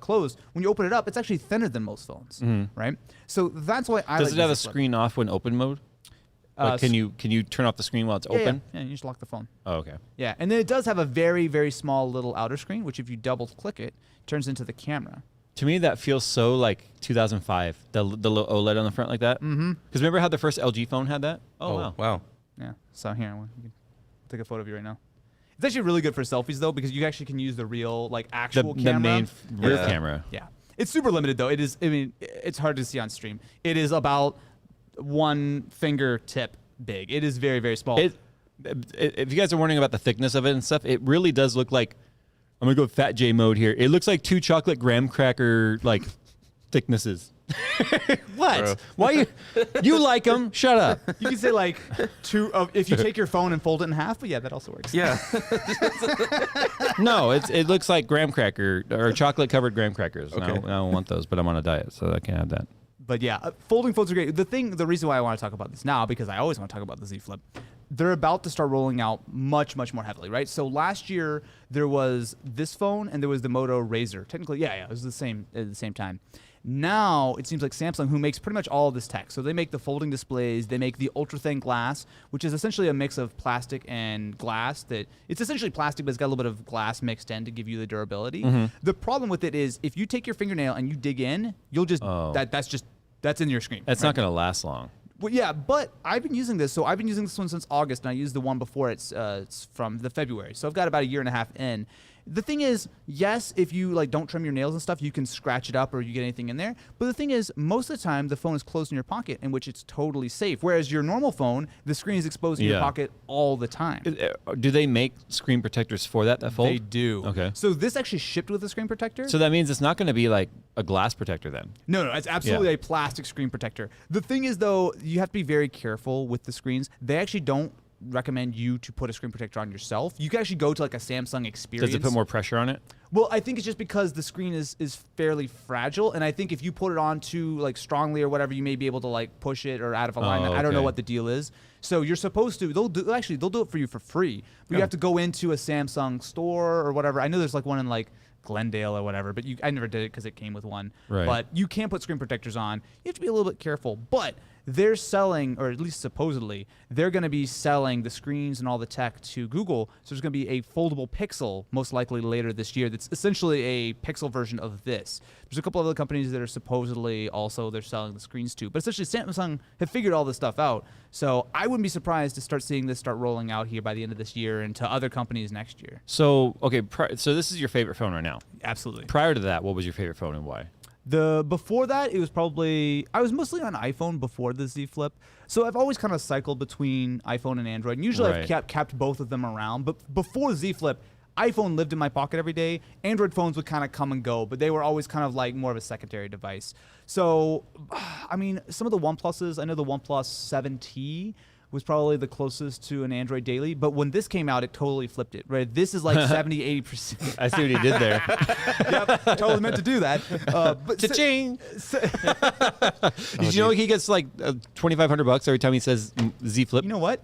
closed, when you open it up, it's actually thinner than most phones, right? So that's why I Does like it have the a Z Flip. screen off when open mode? Like, can you turn off the screen while it's Yeah, open? Yeah, you just lock the phone. Oh, okay. Yeah, and then it does have a very, very small little outer screen, which if you double click it, turns into the camera. To me, that feels so like 2005. The little OLED on the front like that. Mm-hmm. Because remember how the first LG phone had that? Oh, wow. Yeah, so here, you can take a photo of you right now. It's actually really good for selfies, though, because you actually can use the real, like, actual The camera. main rear Yeah. camera. Yeah. It's super limited, though. It is, it's hard to see on stream. It is about 1 fingertip big. It is very, very small. If you guys are wondering about the thickness of it and stuff, it really does look like, I'm gonna go Fat J mode here. It looks like 2 chocolate graham cracker like thicknesses. What? Bro. Why you like them? Shut up. You can say, like, 2 of, if you take your phone and fold it in half, but yeah, that also works. Yeah. No, it looks like graham cracker or chocolate covered graham crackers. Okay. No, I don't want those, but I'm on a diet, so I can't have that. But yeah, folding phones are great. The reason why I want to talk about this now, because I always want to talk about the Z Flip, they're about to start rolling out much, much more heavily, right? So last year there was this phone and there was the Moto Razr. Technically, yeah, it was the same at the same time. Now it seems like Samsung, who makes pretty much all of this tech. So they make the folding displays, they make the ultra thin glass, which is essentially a mix of plastic and glass. That it's essentially plastic, but it's got a little bit of glass mixed in to give you the durability. The problem with it is if you take your fingernail and you dig in, you'll just that's in your screen. That's not gonna last long. Well, yeah, but I've been using this. So I've been using this one since August, and I used the one before it's from the February. So I've got about 1.5 years in. The thing is, yes, if you like don't trim your nails and stuff, you can scratch it up or you get anything in there. But the thing is, most of the time, the phone is closed in your pocket, in which it's totally safe. Whereas your normal phone, the screen is exposed in your Yeah. pocket all the time. Do they make screen protectors for that fold? They do. Okay. So this actually shipped with a screen protector. So that means it's not going to be like a glass protector then. No, it's absolutely a plastic screen protector. The thing is, though, you have to be very careful with the screens. They actually don't recommend you to put a screen protector on yourself. You can actually go to like a Samsung Experience. Does it put more pressure on it? Well, I think it's just because the screen is fairly fragile, and I think if you put it on too like strongly or whatever, you may be able to like push it or out of alignment. I don't know okay. what the deal is. So you're supposed to. They'll do it for you for free, but you have to go into a Samsung store or whatever. I know there's like one in like Glendale or whatever, but I never did it because it came with one. Right. But you can put screen protectors on. You have to be a little bit careful. But they're selling, or at least supposedly, they're going to be selling the screens and all the tech to Google. So there's going to be a foldable Pixel, most likely later this year, that's essentially a Pixel version of this. There's a couple other companies that are supposedly also they're selling the screens to. But essentially, Samsung have figured all this stuff out. So I wouldn't be surprised to start seeing this start rolling out here by the end of this year and to other companies next year. So, okay, so this is your favorite phone right now. Absolutely. Prior to that, what was your favorite phone and why? Before that, it was probably, I was mostly on iPhone before the Z Flip. So I've always kind of cycled between iPhone and Android. And usually Right. I've kept both of them around. But before Z Flip, iPhone lived in my pocket every day. Android phones would kind of come and go, but they were always kind of like more of a secondary device. So, I mean, some of the OnePluses, I know the OnePlus 7T was probably the closest to an Android Daily, but when this came out, it totally flipped it, right? This is like 70, 80%. I see what he did there. Yep, totally meant to do that. But Cha-ching! Did you know he gets like $2,500 every time he says Z Flip? you know what?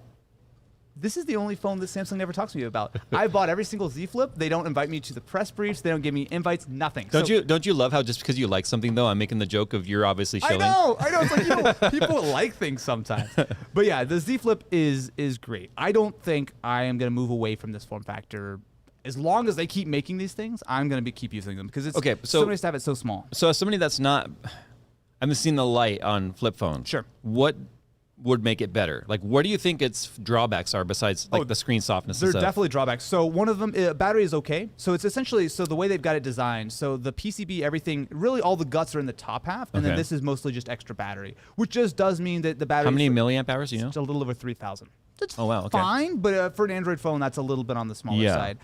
This is the only phone that Samsung never talks to me about. I bought every single Z Flip. They don't invite me to the press briefs. They don't give me invites. Nothing. Don't you love how just because you like something though, I'm making the joke of you're obviously shilling? I know. It's like people like things sometimes. But yeah, the Z Flip is great. I don't think I am going to move away from this form factor. As long as they keep making these things, I'm going to keep using them because it's Okay, so nice to have it so small. So as somebody that's not, I haven't seen the light on flip phones. Sure. What would make it better? Like, what do you think its drawbacks are besides like the screen softness? There and are stuff? definitely drawbacks. So one of them, battery is okay. So it's essentially, so the way they've got it designed, so the PCB, everything, really all the guts are in the top half, and then Okay. this is mostly just extra battery, which just does mean that the battery. How many milliamp hours? Do you know? It's a little over 3,000. That's Oh, wow, okay. fine, but for an Android phone, that's a little bit on the smaller Yeah. side.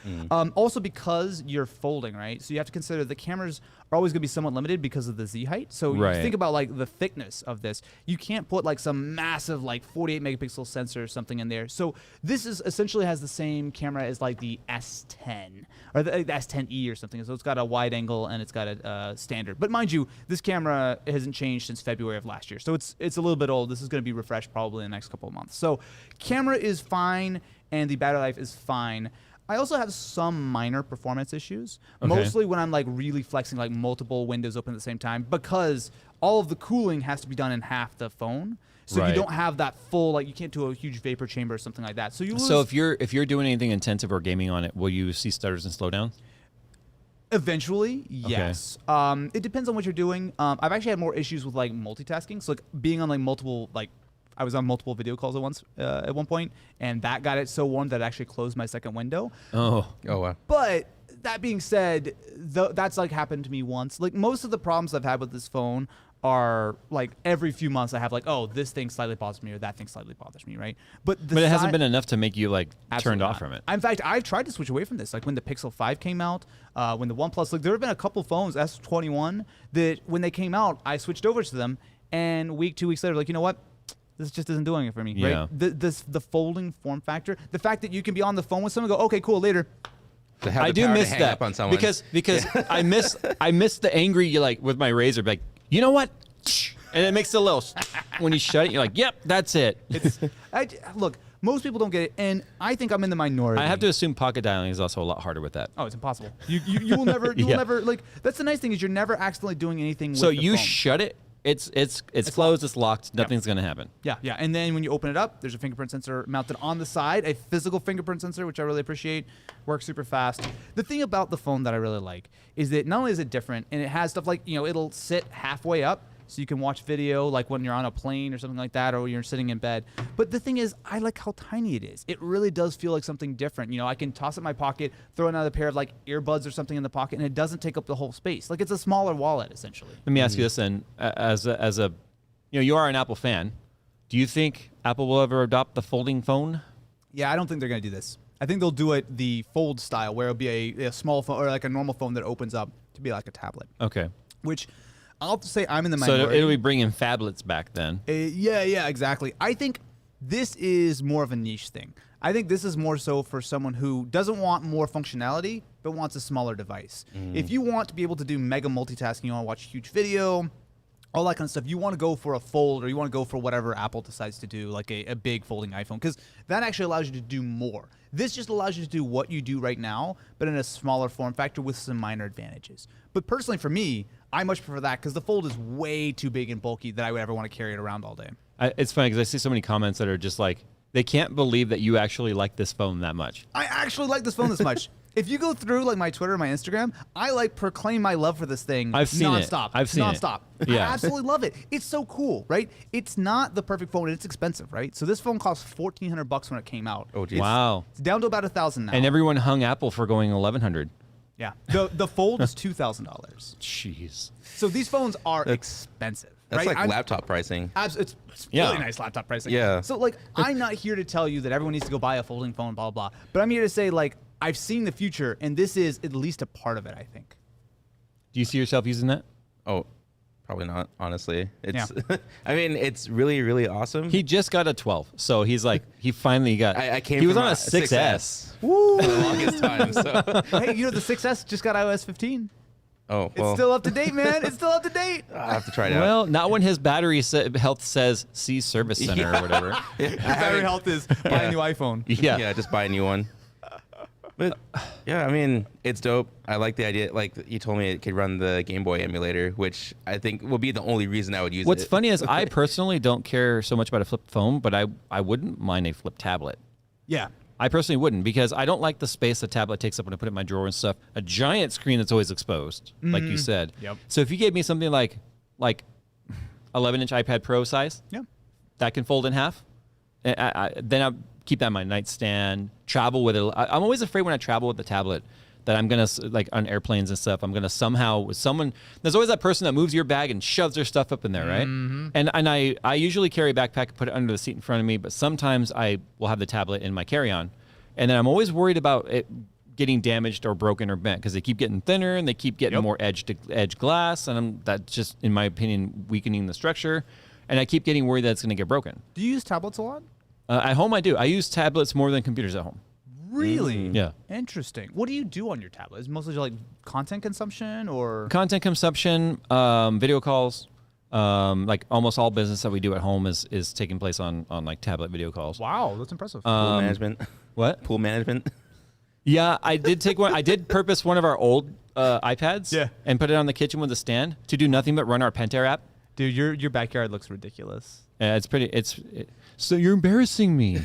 Also, because you're folding, right? So you have to consider the cameras are always going to be somewhat limited because of the Z height. So you Right. think about like the thickness of this. You can't put like some massive like 48 megapixel sensor or something in there. So this is essentially has the same camera as like the S10 or the S10e or something. So it's got a wide angle and it's got a standard. But mind you, this camera hasn't changed since February of last year. So it's a little bit old. This is going to be refreshed probably in the next couple of months. So camera is fine and the battery life is fine. I also have some minor performance issues, Okay. mostly when I'm like really flexing like multiple windows open at the same time because all of the cooling has to be done in half the phone. So Right. you don't have that full, like you can't do a huge vapor chamber or something like that. So you lose. So if you're doing anything intensive or gaming on it, will you see stutters and slowdowns? Eventually, yes. It depends on what you're doing. I've actually had more issues with like multitasking. So like being on like multiple, like I was on multiple video calls at one point, and that got it so warm that it actually closed my second window. Oh, wow. But that being said, that's like happened to me once. Like most of the problems I've had with this phone are like every few months I have like, oh, this thing slightly bothers me or that thing slightly bothers me, right? But but it hasn't been enough to make you like Absolutely turned off not. from it. In fact, I've tried to switch away from this. Like when the Pixel 5 came out, when the OnePlus, like there have been a couple phones, S21, that when they came out, I switched over to them, and 2 weeks later, like, you know what? This just isn't doing it for me, Yeah. right? The folding form factor, the fact that you can be on the phone with someone and go, okay, cool, later. To have I the do power to miss hang that up on someone. because I miss the angry like with my razor like, you know what? And it makes a little when you shut it, you're like, yep, that's it. Look, most people don't get it, and I think I'm in the minority. I have to assume pocket dialing is also a lot harder with that. Oh, it's impossible. You will never, Yeah. will never, like, that's the nice thing is you're never accidentally doing anything with So the you phone. shut it, it's closed, it's locked, nothing's gonna happen. Yeah. And then when you open it up, there's a fingerprint sensor mounted on the side, a physical fingerprint sensor, which I really appreciate. Works super fast. The thing about the phone that I really like is that not only is it different, and it has stuff like, it'll sit halfway up, so you can watch video like when you're on a plane or something like that, or you're sitting in bed. But the thing is, I like how tiny it is. It really does feel like something different. I can toss it in my pocket, throw another pair of like earbuds or something in the pocket, and it doesn't take up the whole space. Like it's a smaller wallet, essentially. Let me ask you this then, as a you are an Apple fan. Do you think Apple will ever adopt the folding phone? Yeah, I don't think they're going to do this. I think they'll do it the fold style, where it'll be a small phone or like a normal phone that opens up to be like a tablet. Okay. Which I'll have to say I'm in the So minority. it'll be bringing phablets back then. Yeah, exactly. I think this is more of a niche thing. I think this is more so for someone who doesn't want more functionality, but wants a smaller device. If you want to be able to do mega multitasking, you want to watch huge video, all that kind of stuff, you want to go for a fold, or you want to go for whatever Apple decides to do, like a big folding iPhone, because that actually allows you to do more. This just allows you to do what you do right now, but in a smaller form factor with some minor advantages. But personally for me, I much prefer that because the fold is way too big and bulky that I would ever want to carry it around all day. It's funny because I see so many comments that are just like, they can't believe that you actually like this phone that much. I actually like this phone this much. If you go through like my Twitter, my Instagram, I like proclaim my love for this thing. I've seen it. nonstop. I've seen nonstop. it. Yeah. I absolutely love it. It's so cool, right? It's not the perfect phone. It's expensive, right? So this phone cost $1,400 when it came out. Oh, geez. Wow. It's down to about $1,000 now. And everyone hung Apple for going $1,100. yeah. The Fold is $2,000. Jeez. So these phones are expensive. That's right? like laptop pricing. It's Yeah. really nice laptop pricing. Yeah. So like, I'm not here to tell you that everyone needs to go buy a folding phone, blah blah. But I'm here to say like, I've seen the future, and this is at least a part of it. I think. Do you see yourself using that? Oh, probably not, honestly. It's I mean, it's really, really awesome. He just got a 12, so he's like, he finally got. I came He was from on a 6S. for the longest time. So Hey, you know the 6S just got iOS 15. oh, It's well, still up to date, man. It's still up to date. I have to try it out. Well, not when his battery health says see service center or whatever. Battery health is buy a new iPhone. Yeah. Just buy a new one. But yeah, I mean, it's dope. I like the idea. Like you told me, it could run the Game Boy emulator, which I think will be the only reason I would use What's it. funny is I personally don't care so much about a flip phone, but I wouldn't mind a flip tablet. Yeah. I personally wouldn't because I don't like the space the tablet takes up when I put it in my drawer and stuff. A giant screen that's always exposed, like you said. Yep. So if you gave me something like 11-inch iPad Pro size, Yeah. that can fold in half, then I'll keep that in my nightstand, travel with it. I'm always afraid when I travel with the tablet that I'm going to, like on airplanes and stuff, I'm going to somehow, with someone, there's always that person that moves your bag and shoves their stuff up in there, right? And I usually carry a backpack and put it under the seat in front of me, but sometimes I will have the tablet in my carry-on. And then I'm always worried about it getting damaged or broken or bent because they keep getting thinner and they keep getting more edge glass. And that's just, in my opinion, weakening the structure. And I keep getting worried that it's going to get broken. Do you use tablets a lot? At home, I do. I use tablets more than computers at home. Really? Yeah. Interesting. What do you do on your tablet? Is it mostly like content consumption or? Content consumption, video calls, like almost all business that we do at home is taking place on like tablet video calls. Wow, that's impressive. Pool management. What? Pool management. Yeah, I did take one. I did purpose one of our old iPads and put it on the kitchen with a stand to do nothing but run our Pentair app. Dude, your backyard looks ridiculous. It's pretty. So you're embarrassing me. No,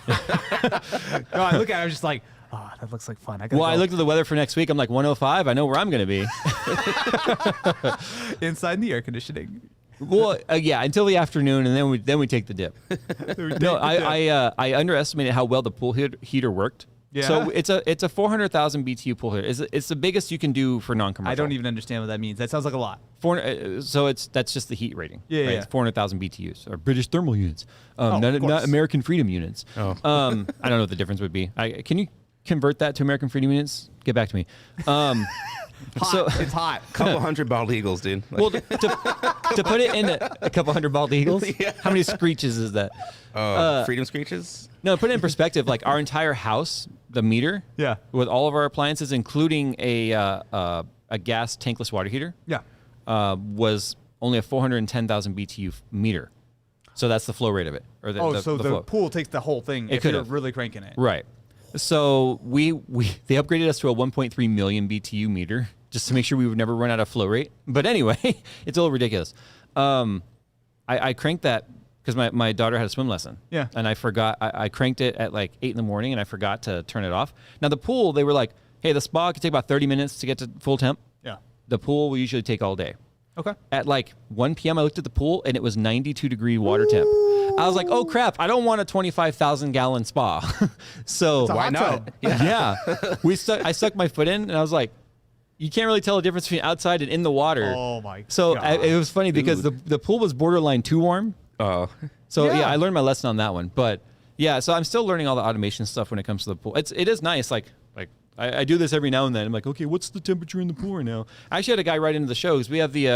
I look at it, I'm just like, oh, that looks like fun. I looked at the weather for next week. I'm like 105. I know where I'm going to be. Inside the air conditioning. Well, yeah, until the afternoon, and then we take the dip. No, I underestimated how well the pool heater worked. Yeah. So it's a 400,000 BTU pool heater. It's the biggest you can do for non-commercial. I don't even understand what that means. That sounds like a lot. So that's just the heat rating. Yeah, right? yeah. It's 400,000 BTUs or British thermal units, of not course. American freedom units. Oh. I don't know what the difference would be. Can you convert that to American freedom units? Get back to me. Hot. It's hot. Couple hundred bald eagles, dude. Like, Well, to put it into a couple hundred bald eagles, how many screeches is that? freedom screeches. No, put it in perspective. Like our entire house, the meter, Yeah. with all of our appliances, including a gas tankless water heater, was only a 410,000 BTU meter. So that's the flow rate of it. Or the flow. pool takes the whole thing if you're could've. really cranking it. Right. So they upgraded us to a 1.3 million BTU meter just to make sure we would never run out of flow rate. But anyway, it's a little ridiculous. I cranked that because my daughter had a swim lesson. Yeah. And I forgot. I cranked it at like 8 a.m. and I forgot to turn it off. Now the pool, they were like, hey, the spa could take about 30 minutes to get to full temp. Yeah. The pool will usually take all day. Okay. At like 1 p.m., I looked at the pool and it was 92-degree water temp. I was like, oh crap, I don't want a 25,000 gallon spa. So It's a Why hot not? tub. yeah. I stuck my foot in and I was like, you can't really tell the difference between outside and in the water. Oh my So God. it was funny because the pool was borderline too warm. Oh. So Yeah. I learned my lesson on that one. But yeah, so I'm still learning all the automation stuff when it comes to the pool. It is nice. Like I do this every now and then. I'm like, okay, what's the temperature in the pool right now? I actually had a guy write into the show because we have the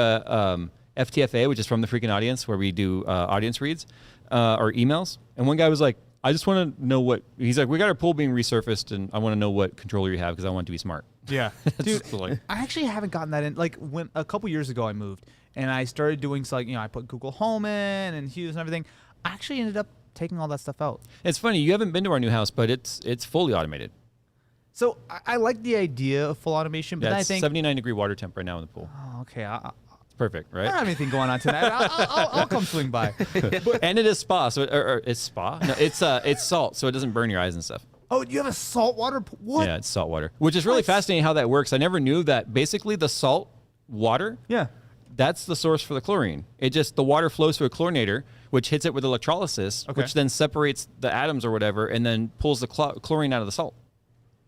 FTFA, which is from the freaking audience, where we do audience reads or emails. And one guy was like, I just want to know what he's like. We got our pool being resurfaced, and I want to know what controller you have because I want it to be smart. Yeah. Dude, It's like- I actually haven't gotten that in. Like when a couple years ago I moved and I started doing so, like, I put Google Home in and Hughes and everything. I actually ended up taking all that stuff out. It's funny. You haven't been to our new house, but it's fully automated. So I like the idea of full automation, but Yeah, then I it's think 79-degree water temp right now in the pool. oh, okay, It's perfect, I don't right? have anything going on tonight. I'll come swing by. And it is spa, so or it's spa. No, it's salt, so it doesn't burn your eyes and stuff. Oh, you have a saltwater pool? What? Yeah, it's salt water, which is really What? fascinating how that works. I never knew that. Basically, the salt water, Yeah. that's the source for the chlorine. The water flows through a chlorinator, which hits it with electrolysis, Okay. which then separates the atoms or whatever, and then pulls the chlorine out of the salt.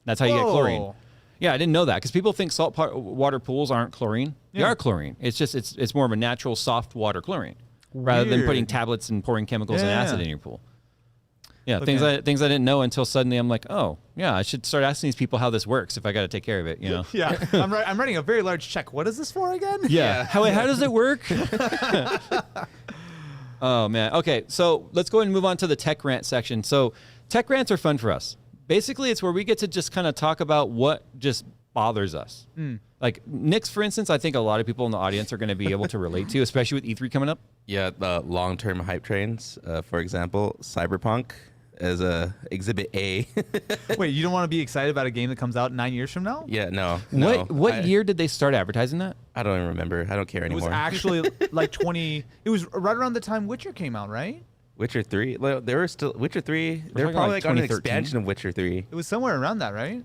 That's how you get chlorine. Whoa. Yeah, I didn't know that because people think water pools aren't chlorine. They Yeah. are chlorine. It's just it's more of a natural soft water chlorine rather than putting Weird. tablets and pouring chemicals and Yeah. acid in your pool. Yeah, Look things at- I didn't know until suddenly I'm like, oh yeah, I should start asking these people how this works if I got to take care of it. You know? Yeah. I'm writing a very large check. What is this for again? Yeah. How does it work? Oh man. Okay, so let's go ahead and move on to the tech rant section. So tech rants are fun for us. Basically, it's where we get to just kind of talk about what just bothers us. Like Nick's, for instance, I think a lot of people in the audience are going to be able to relate to, especially with E3 coming up. Yeah, the long-term hype trains. For example, Cyberpunk as a Exhibit A. Wait, you don't want to be excited about a game that comes out 9 years from now? Yeah, no. What year did they start advertising that? I don't even remember. I don't care It was anymore. actually like 20. It was right around the time Witcher came out, right? Witcher 3. Well, there were still Witcher 3. They were talking probably like like on an 2013. expansion of Witcher 3. It was somewhere around that, right?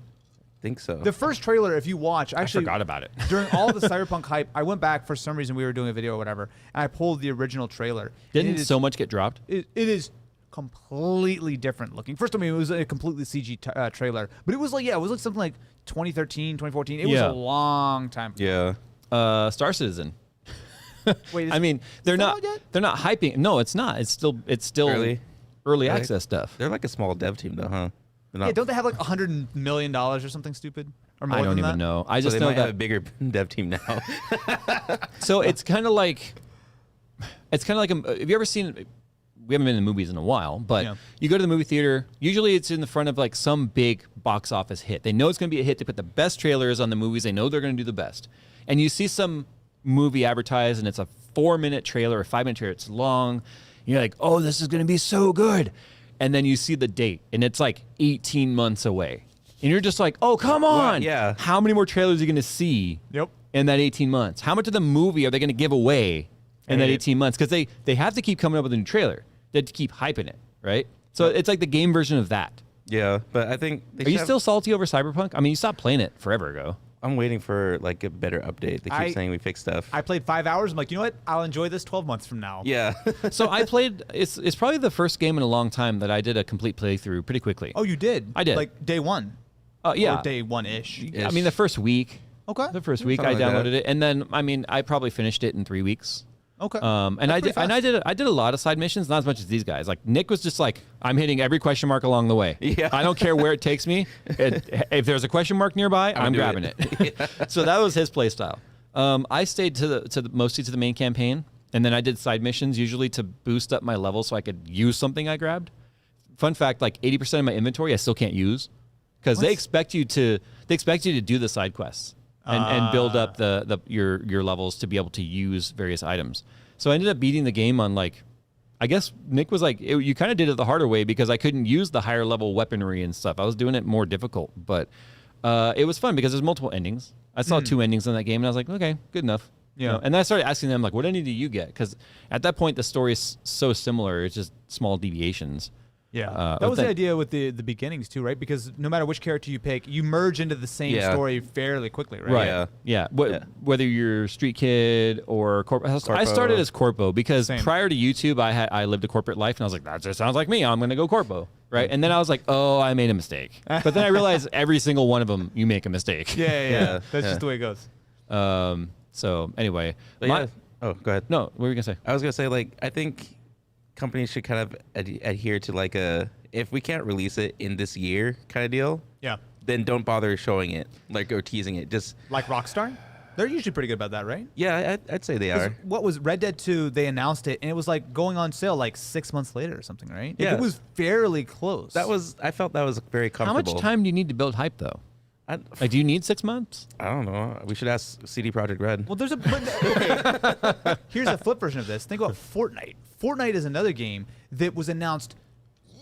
Think so. The first trailer, if you watch, I actually forgot about it. during all the Cyberpunk hype, I went back for some reason. We were doing a video or whatever, and I pulled the original trailer. And Didn't it is, so much get dropped? it is completely different looking. First, I mean, it was a completely CG trailer, but it was like something like 2013, 2014. It was Yeah. a long time. yeah. Star Citizen. Wait, is, I mean, they're that not out yet? they're not hyping. No, it's not. It's still Early? early Really? access stuff. They're like a small dev team, though, huh? They're yeah, not, don't they have like $100 million or something stupid? Or more I don't than even that? know. I so just they know might have a that. bigger dev team now. So it's kind of like have you ever seen? We haven't been in the movies in a while, but Yeah. you go to the movie theater. Usually, it's in the front of like some big box office hit. They know it's going to be a hit. They put the best trailers on the movies. They know they're going to do the best. And you see some movie advertised, and it's a 4-minute trailer or 5-minute trailer. It's long. And you're like, oh, this is going to be so good. And then you see the date, and it's like 18 months away. And you're just like, oh, come on. yeah. How many more trailers are you going to see Yep. in that 18 months? How much of the movie are they going to give away in that 18 months? Because they have to keep coming up with a new trailer. They have to keep hyping it, right? So it's like the game version of that. yeah, but I think they Are you should still salty over Cyberpunk? I mean, you stopped playing it forever ago. I'm waiting for like a better update. They keep I- saying we fixed stuff. I played 5 hours. I'm like, you know what? I'll enjoy this 12 months from now. yeah. So I played. It's probably the first game in a long time that I did a complete playthrough pretty quickly. Oh, you did? I did. Like day one. Yeah. Or day one-ish. I mean, the first week. Okay. The first week I Something like downloaded that. it, and then I mean, I probably finished it in 3 weeks. Okay. And That's I pretty did, and fast. I did a lot of side missions, not as much as these guys. Like Nick was just like, I'm hitting every question mark along the way. Yeah. I don't care where it takes me. If there's a question mark nearby, I'm do grabbing it. So that was his play style. I stayed mostly to the main campaign, and then I did side missions usually to boost up my level so I could use something I grabbed. Fun fact: like 80% of my inventory I still can't use because they expect you to do the side quests. And build up your levels to be able to use various items. So I ended up beating the game on like, I guess Nick was like, you kind of did it the harder way because I couldn't use the higher level weaponry and stuff. I was doing it more difficult, but it was fun because there's multiple endings. I saw 2 endings in that game, and I was like, okay, good enough. You Yeah. know? And then I started asking them like, what ending do you get? Because at that point the story is so similar, it's just small deviations. Yeah, that I was the think- idea with the beginnings too, right? Because no matter which character you pick, you merge into the same Yeah. story fairly quickly, right? Right. Yeah. Yeah. Yeah. Whether you're Street Kid or I Corpo. started as Corpo because Same. prior to YouTube, I lived a corporate life, and I was like, that just sounds like me. I'm going to go Corpo. Right. And then I was like, oh, I made a mistake. But then I realized every single one of them, you make a mistake. Yeah. Yeah, That's yeah. just the way it goes. So anyway, But yeah. Oh, go ahead. no, what were you going to say? I was gonna say like I think companies should kind of adhere to like if we can't release it in this year kind of deal, Yeah. then don't bother showing it like or teasing it. Just Like Rockstar, they're usually pretty good about that, right? yeah, I'd say they 'Cause are. what was Red Dead 2? They announced it, and it was like going on sale like 6 months later or something, right? Like, Yeah. it was fairly close. I felt that was very How comfortable. much time do you need to build hype, though? Like, do you need 6 months? I don't know. We should ask CD Projekt Red. Well, there's okay. Here's a flip version of this. Think about Fortnite. Fortnite is another game that was announced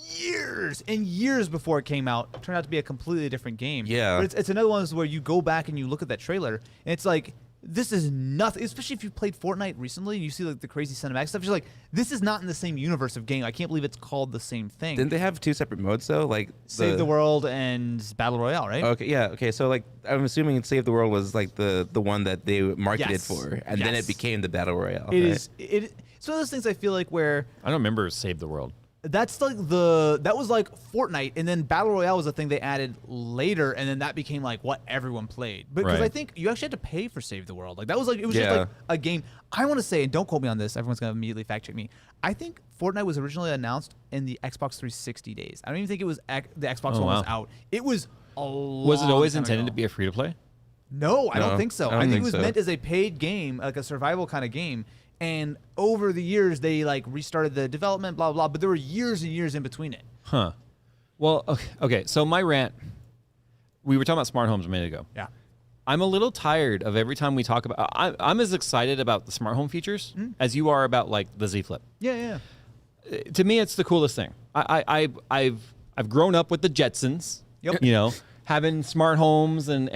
years and years before it came out. It turned out to be a completely different game. Yeah. But it's another one where you go back and you look at that trailer, and it's like this is nothing. Especially if you played Fortnite recently and you see like the crazy cinematic stuff. You're like, this is not in the same universe of game. I can't believe it's called the same thing. Didn't they have 2 separate modes though? Like Save the World and Battle Royale, right? Okay, yeah, okay. So like, I'm assuming Save the World was like the one that they marketed for, and then it became the Battle Royale. It right? is. It's one of those things I feel like where I don't remember Save the World. that's like that was like Fortnite, and then Battle Royale was a thing they added later, and then that became like what everyone played. Because I think you actually had to pay for Save the World. Like that was like, it was just like a game. I want to say, and don't quote me on this, everyone's gonna immediately fact check me. I think Fortnite was originally announced in the Xbox 360 days. I don't even think it was the Xbox One was out. It was a long Was it always time intended ago. to be a free to play? No, I don't think so. I think it was so. meant as a paid game, like a survival kind of game. And over the years, they like restarted the development, blah, blah, but there were years and years in between it. Huh. Well, okay. So my rant, we were talking about smart homes a minute ago. Yeah. I'm a little tired of every time we talk about, I'm as excited about the smart home features as you are about like the Z Flip. Yeah. To me, it's the coolest thing. I've grown up with the Jetsons. Yep. You know, having smart homes, and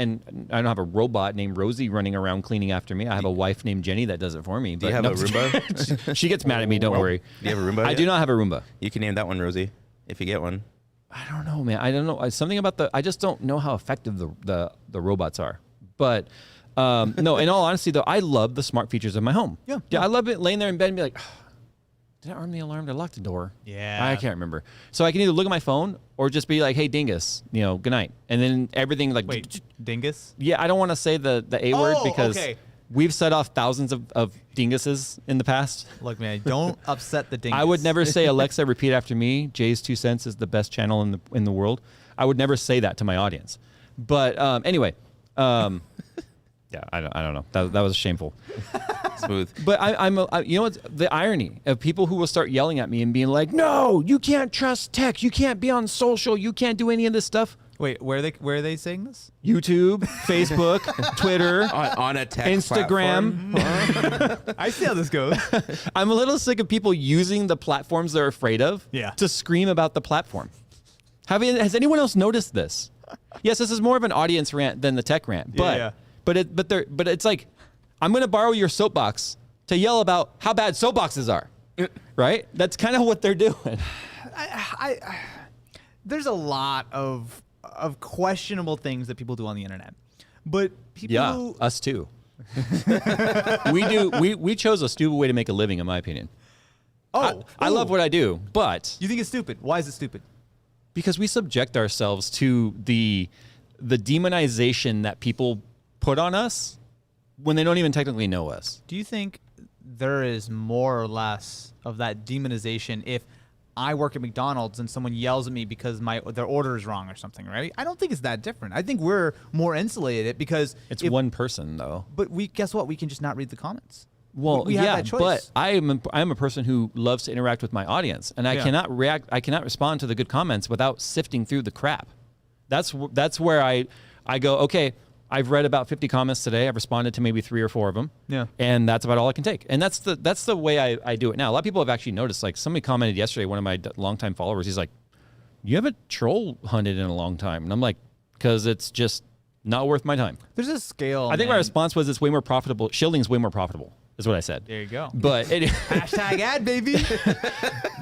I don't have a robot named Rosie running around cleaning after me. I have a wife named Jenny that does it for me. Do you have a Roomba? She gets mad at me. Don't worry. Do you have a Roomba? I do not have a Roomba. You can name that one Rosie if you get one. I don't know, man. I don't know. Something about I just don't know how effective the robots are. But no, in all honesty, though, I love the smart features of my home. Yeah. I love it laying there in bed and be like, did I arm the alarm? Did I lock the door? Yeah. I can't remember. So I can either look at my phone or just be like, hey, dingus, good night. And then everything like... Wait, dingus? Yeah, I don't want to say the A word because we've set off thousands of dinguses in the past. Look, man, don't upset the dingus. I would never say, Alexa, repeat after me. Jay's 2 cents is the best channel in the world. I would never say that to my audience. But anyway... yeah, I don't know. That was shameful. Smooth. But you know what's the irony of people who will start yelling at me and being like, "No, you can't trust tech. You can't be on social. You can't do any of this stuff." Wait, where are they saying this? YouTube, Facebook, Twitter, on a tech Instagram. platform? I see how this goes. I'm a little sick of people using the platforms they're afraid of to scream about the platform. Has anyone else noticed this? Yes, this is more of an audience rant than the tech rant, but it's like, I'm going to borrow your soapbox to yell about how bad soapboxes are, right? That's kind of what they're doing. There's a lot of questionable things that people do on the internet, but people us too. We chose a stupid way to make a living, in my opinion. I love what I do, but you think it's stupid. Why is it stupid? Because we subject ourselves to the demonization that people put on us when they don't even technically know us. Do you think there is more or less of that demonization if I work at McDonald's and someone yells at me because their order is wrong or something, right? I don't think it's that different. I think we're more insulated because it's one person though. But guess what? We can just not read the comments. Well, we have that choice. But I am a person who loves to interact with my audience, and I cannot respond to the good comments without sifting through the crap. That's where I go, okay, I've read about 50 comments today. I've responded to maybe 3 or 4 of them. Yeah. And that's about all I can take. And that's the way I do it now. A lot of people have actually noticed, like somebody commented yesterday, one of my longtime followers, he's like, you haven't troll hunted in a long time. And I'm like, because it's just not worth my time. There's a scale. I think my response was, it's way more profitable. Shielding's way more profitable, is what I said. There you go. But hashtag ad, baby.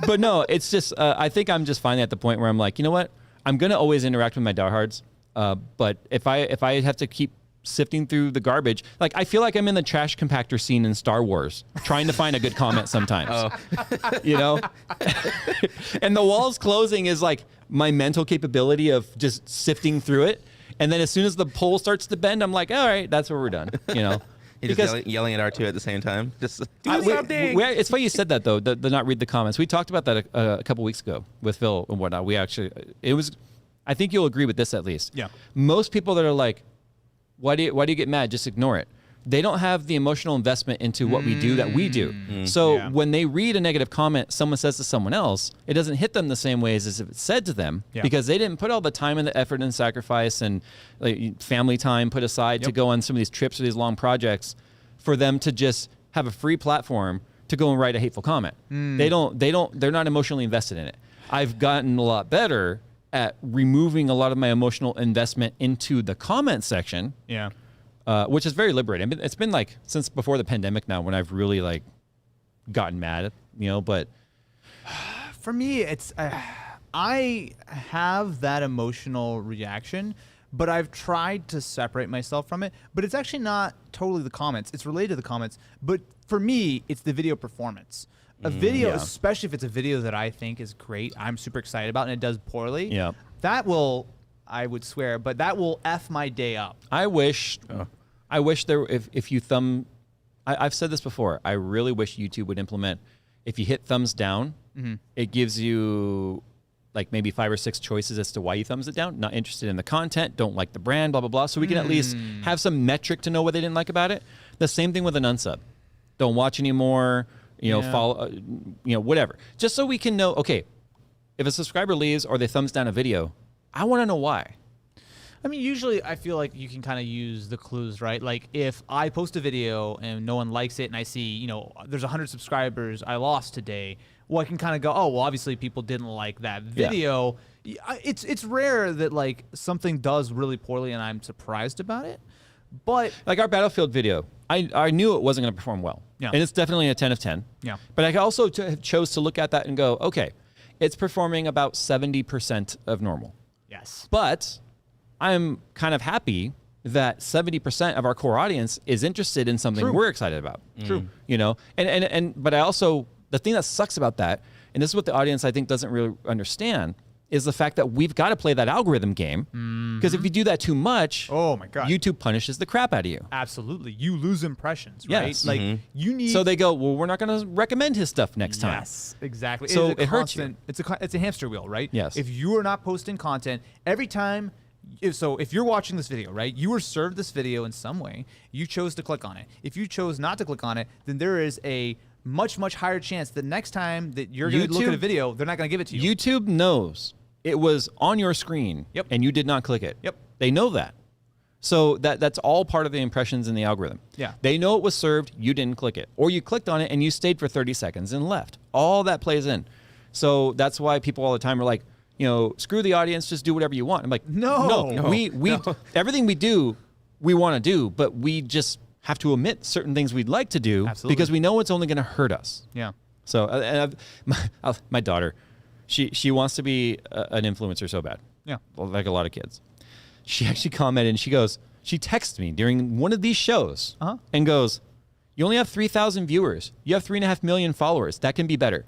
But no, it's just, I think I'm just finally at the point where I'm like, you know what? I'm going to always interact with my diehards. But if I have to keep sifting through the garbage, like I feel like I'm in the trash compactor scene in Star Wars, trying to find a good comment sometimes. You know? And the walls closing is like my mental capability of just sifting through it. And then as soon as the pole starts to bend, I'm like, all right, that's where we're done. You know? You're just yelling at R2 at the same time. Just do something. It's funny you said that though, the not read the comments. We talked about that a couple weeks ago with Phil and whatnot. I think you'll agree with this at least. Yeah. Most people that are like, why do you get mad? Just ignore it. They don't have the emotional investment into what we do that we do. So when they read a negative comment someone says to someone else, it doesn't hit them the same ways as if it's said to them because they didn't put all the time and the effort and sacrifice and family time put aside to go on some of these trips or these long projects for them to just have a free platform to go and write a hateful comment. They're not emotionally invested in it. I've gotten a lot better at removing a lot of my emotional investment into the comment section. Yeah. which is very liberating. I mean, it's been like since before the pandemic now when I've really like gotten mad, but for me, it's I have that emotional reaction, but I've tried to separate myself from it. But it's actually not totally the comments. It's related to the comments. But for me, it's the video performance. A video, especially if it's a video that I think is great, I'm super excited about, and it does poorly. Yeah. That will, I would swear, but that will F my day up. I wish there if you thumb. I've said this before. I really wish YouTube would implement if you hit thumbs down, it gives you like maybe 5 or 6 choices as to why you thumbs it down. Not interested in the content, don't like the brand, blah blah blah. So we can at least have some metric to know what they didn't like about it. The same thing with an unsub. Don't watch anymore. Follow. Whatever. Just so we can know. Okay, if a subscriber leaves or they thumbs down a video, I want to know why. I mean, usually I feel like you can kind of use the clues, right? Like if I post a video and no one likes it and I see, there's 100 subscribers I lost today, well, I can kind of go, oh, well, obviously people didn't like that video. Yeah. It's rare that like something does really poorly and I'm surprised about it. But like our Battlefield video, I knew it wasn't going to perform well. Yeah. And it's definitely a 10 of 10. Yeah. But I also chose to look at that and go, okay, it's performing about 70% of normal. Yes. But I'm kind of happy that 70% of our core audience is interested in something we're excited about. True. But I also, the thing that sucks about that, and this is what the audience I think doesn't really understand, is the fact that we've got to play that algorithm game. Because if you do that too much, oh my God, YouTube punishes the crap out of you. Absolutely. You lose impressions, right? Yes. Like you need. So they go, well, we're not going to recommend his stuff next time. Yes, exactly. So it hurts you. It's a hamster wheel, right? Yes. If you are not posting content every time. So if you're watching this video, right, you were served this video in some way, you chose to click on it. If you chose not to click on it, then there is a much, much higher chance that next time that you're going to look at a video, they're not going to give it to you. YouTube knows it was on your screen and you did not click it. Yep. They know that. So that's all part of the impressions in the algorithm. Yeah. They know it was served, you didn't click it. Or you clicked on it and you stayed for 30 seconds and left. All that plays in. So that's why people all the time are like, screw the audience, just do whatever you want. I'm like, no. We everything we do, we want to do, but we just have to omit certain things we'd like to do because we know it's only going to hurt us. Yeah. So and my daughter, she wants to be an influencer so bad. Yeah. Like a lot of kids. She actually commented and she texted me during one of these shows and goes, you only have 3,000 viewers. You have 3.5 million followers. That can be better.